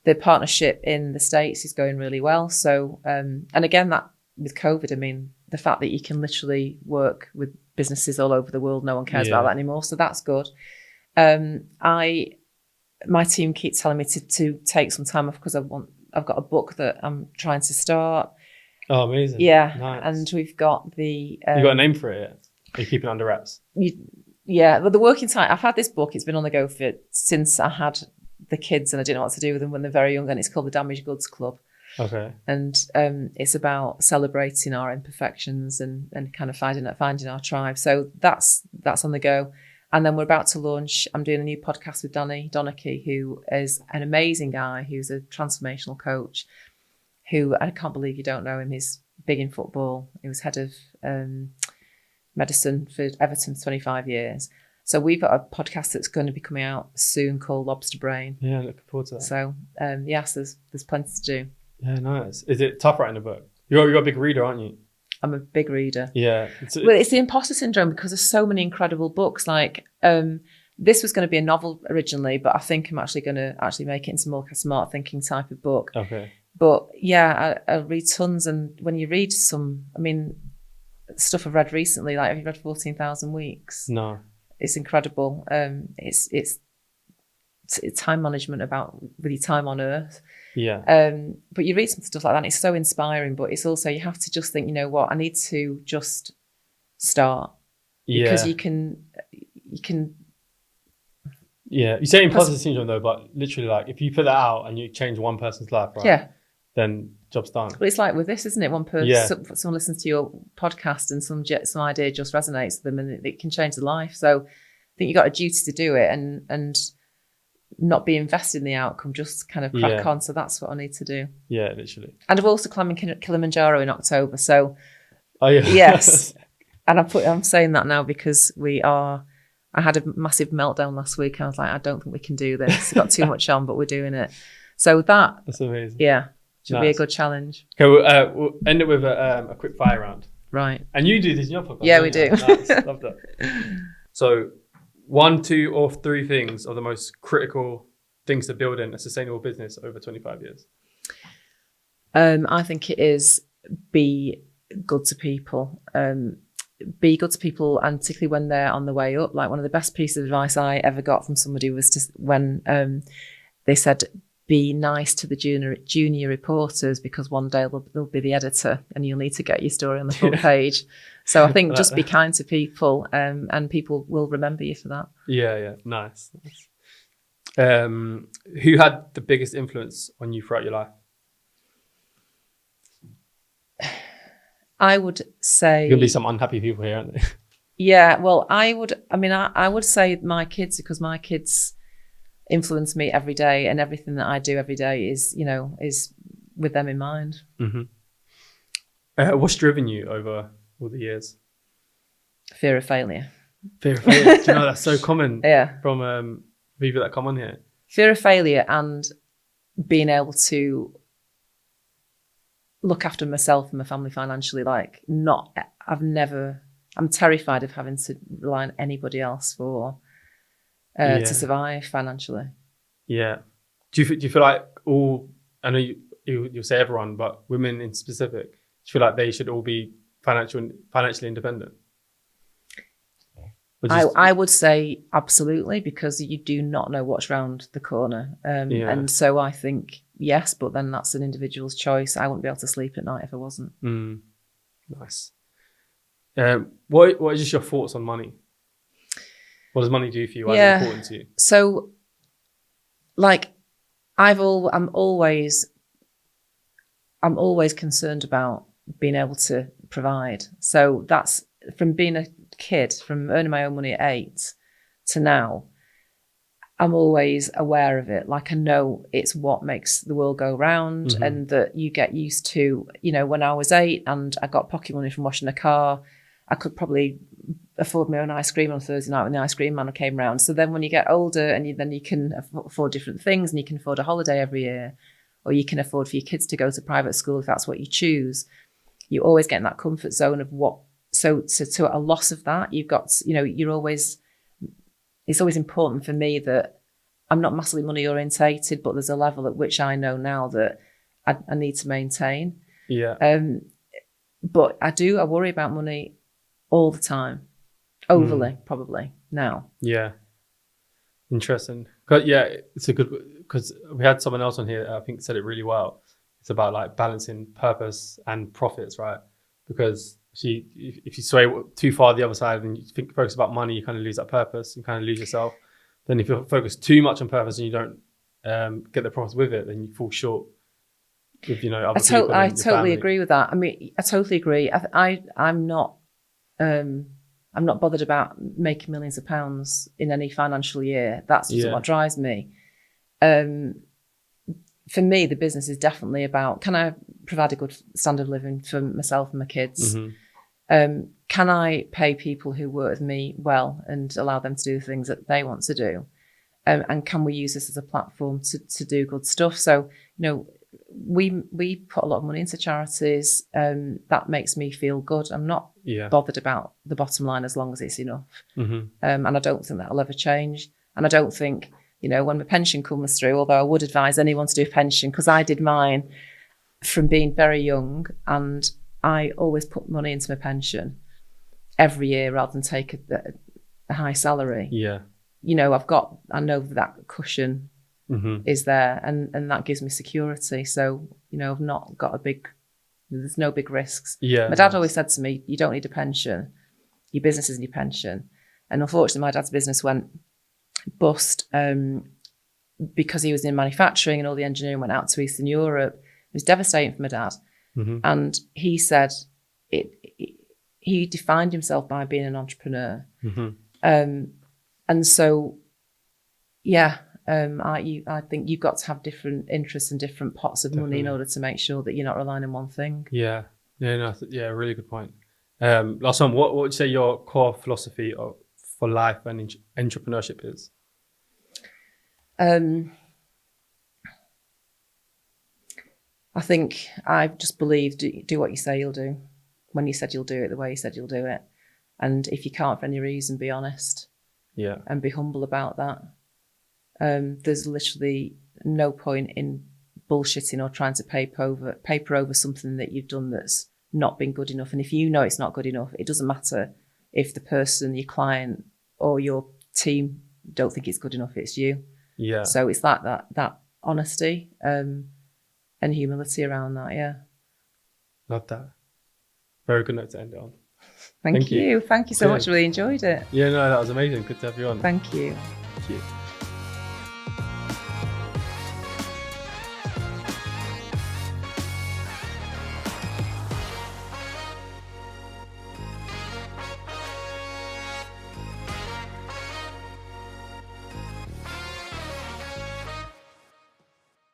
[SPEAKER 2] The partnership in the States is going really well. So, and again, that with COVID, I mean, the fact that you can literally work with businesses all over the world, no one cares about that anymore. So that's good. My team keeps telling me to take some time off because I want I've got a book that I'm trying to start.
[SPEAKER 1] Oh, amazing.
[SPEAKER 2] Yeah.
[SPEAKER 1] Nice.
[SPEAKER 2] And we've got the...
[SPEAKER 1] you got a name for it yet? Are you keeping it under wraps?
[SPEAKER 2] Yeah, but the working title, I've had this book, it's been on the go since I had the kids and I didn't know what to do with them when they're very young, and it's called The Damaged Goods Club.
[SPEAKER 1] Okay.
[SPEAKER 2] And it's about celebrating our imperfections and kind of finding our tribe. So that's on the go. And then we're about to launch, I'm doing a new podcast with Danny Donachie, who is an amazing guy, who's a transformational coach, who I can't believe you don't know him. He's big in football. He was head of medicine for Everton for 25 years. So we've got a podcast that's going to be coming out soon called Lobster Brain.
[SPEAKER 1] Yeah, looking forward to that.
[SPEAKER 2] So yes, there's plenty to do.
[SPEAKER 1] Yeah, nice. Is it tough writing a book? You're a big reader, aren't you?
[SPEAKER 2] I'm a big reader.
[SPEAKER 1] Yeah.
[SPEAKER 2] Well, it's the imposter syndrome because there's so many incredible books. Like this was going to be a novel originally, but I think I'm actually going to make it into more smart thinking type of book.
[SPEAKER 1] Okay.
[SPEAKER 2] But yeah, I read tons, and when you read stuff I've read recently, like have you read 14,000 Weeks?
[SPEAKER 1] No.
[SPEAKER 2] It's incredible. It's time management about really time on earth.
[SPEAKER 1] Yeah.
[SPEAKER 2] But you read some stuff like that and it's so inspiring, but it's also, you have to just think, you know what, I need to just start.
[SPEAKER 1] Yeah.
[SPEAKER 2] Because you can
[SPEAKER 1] Yeah. You say imposter syndrome though, but literally like if you put that out and you change one person's life, right?
[SPEAKER 2] Yeah.
[SPEAKER 1] Then job's done.
[SPEAKER 2] But it's like with this, isn't it? One person,
[SPEAKER 1] Yeah.
[SPEAKER 2] someone listens to your podcast and some idea just resonates with them and it can change their life. So I think you've got a duty to do it and not be invested in the outcome, just kind of crack on. So that's what I need to do.
[SPEAKER 1] Yeah, literally.
[SPEAKER 2] And I've also climbing Kilimanjaro in October. So
[SPEAKER 1] oh yeah.
[SPEAKER 2] yes. And I'm saying that now because I had a massive meltdown last week. I was like, I don't think we can do this. We've got too much on, but we're doing it. So that's
[SPEAKER 1] amazing.
[SPEAKER 2] Yeah. Should be a good challenge.
[SPEAKER 1] Okay, we'll end it with a quick fire round.
[SPEAKER 2] Right.
[SPEAKER 1] And you do this in your podcast.
[SPEAKER 2] Yeah, we do.
[SPEAKER 1] Nice. Love that. So 1, 2, or 3 things are the most critical things to build in a sustainable business over 25 years.
[SPEAKER 2] I think it is be good to people. Be good to people, and particularly when they're on the way up. Like one of the best pieces of advice I ever got from somebody was when they said, be nice to the junior reporters because one day they'll be the editor and you'll need to get your story on the front page. So I think just be kind to people and people will remember you for that.
[SPEAKER 1] Yeah. Nice. Who had the biggest influence on you throughout your life?
[SPEAKER 2] I would say...
[SPEAKER 1] There'll be some unhappy people here, aren't there?
[SPEAKER 2] Yeah, well, I would say my kids, because my kids influence me every day, and everything that I do every day is with them in mind.
[SPEAKER 1] Mm-hmm. What's driven you over all the years?
[SPEAKER 2] Fear of failure.
[SPEAKER 1] Fear of failure. Do you know that's so common?
[SPEAKER 2] Yeah.
[SPEAKER 1] From people that come on here. Fear
[SPEAKER 2] of failure and being able to look after myself and my family financially. I'm terrified of having to rely on anybody else to survive financially.
[SPEAKER 1] Yeah. Do you feel like I know you'll say everyone, but women in specific, do you feel like they should all be financially independent?
[SPEAKER 2] I would say absolutely, because you do not know what's round the corner. And so I think yes, but then that's an individual's choice. I wouldn't be able to sleep at night if I wasn't.
[SPEAKER 1] Nice. What is just your thoughts on money? What does money do for you? Why is it important to you?
[SPEAKER 2] So, I'm always concerned about being able to provide. So that's from being a kid, from earning my own money at 8 to now. I'm always aware of it. Like I know it's what makes the world go round, and that you get used to. When I was 8 and I got pocket money from washing a car, I could probably afford my own ice cream on Thursday night when the ice cream man came round. So then when you get older and you can afford different things, and you can afford a holiday every year, or you can afford for your kids to go to private school if that's what you choose, you always get in that comfort zone of what. So to a loss of that, you've got, it's always important for me that I'm not massively money orientated, but there's a level at which I know now that I need to maintain.
[SPEAKER 1] Yeah.
[SPEAKER 2] But I worry about money all the time. Overly, probably now.
[SPEAKER 1] Yeah. Interesting. It's a good, because we had someone else on here that I think said it really well. It's about like balancing purpose and profits, right? Because if you sway too far the other side and you focus about money, you kind of lose that purpose, you kind of lose yourself. Then if you focus too much on purpose and you don't get the profits with it, then you fall short with, you know, other people.
[SPEAKER 2] I totally agree with that. I mean, I totally agree. I'm not bothered about making millions of pounds in any financial year. That's just what drives me. For me, the business is definitely about, can I provide a good standard of living for myself and my kids? Can I pay people who work with me well and allow them to do the things that they want to do? And can we use this as a platform to do good stuff? So, you know, we put a lot of money into charities. That makes me feel good. I'm not bothered about the bottom line as long as it's enough. And I don't think that'll ever change. And I don't think, you know, when my pension comes through, although I would advise anyone to do a pension, because I did mine from being very young, and I always put money into my pension every year rather than take a high salary. You know, I know that cushion is there, and that gives me security. So, you know, I've not got there's no big risks. My dad always said to me, you don't need a pension. Your business isn't your pension. And unfortunately, my dad's business went bust because he was in manufacturing and all the engineering went out to Eastern Europe. It was devastating for my dad. And he said he defined himself by being an entrepreneur. And so, I think you've got to have different interests and different pots of money in order to make sure that you're not relying on one thing.
[SPEAKER 1] Really good point. Last one, what would you say your core philosophy for life and entrepreneurship is?
[SPEAKER 2] I think I just believe do what you say you'll do. When you said you'll do it, the way you said you'll do it. And if you can't for any reason, be honest. And be humble about that. There's literally no point in bullshitting or trying to paper over something that you've done that's not been good enough. And if you know it's not good enough, it doesn't matter if the person, your client or your team don't think it's good enough, it's you. So it's like that honesty and humility around that.
[SPEAKER 1] Love that. Very good note to end it on.
[SPEAKER 2] Thank you. Thank you so much. Really enjoyed it.
[SPEAKER 1] No, that was amazing. Good to have you on.
[SPEAKER 2] Thank you.
[SPEAKER 1] Thank you.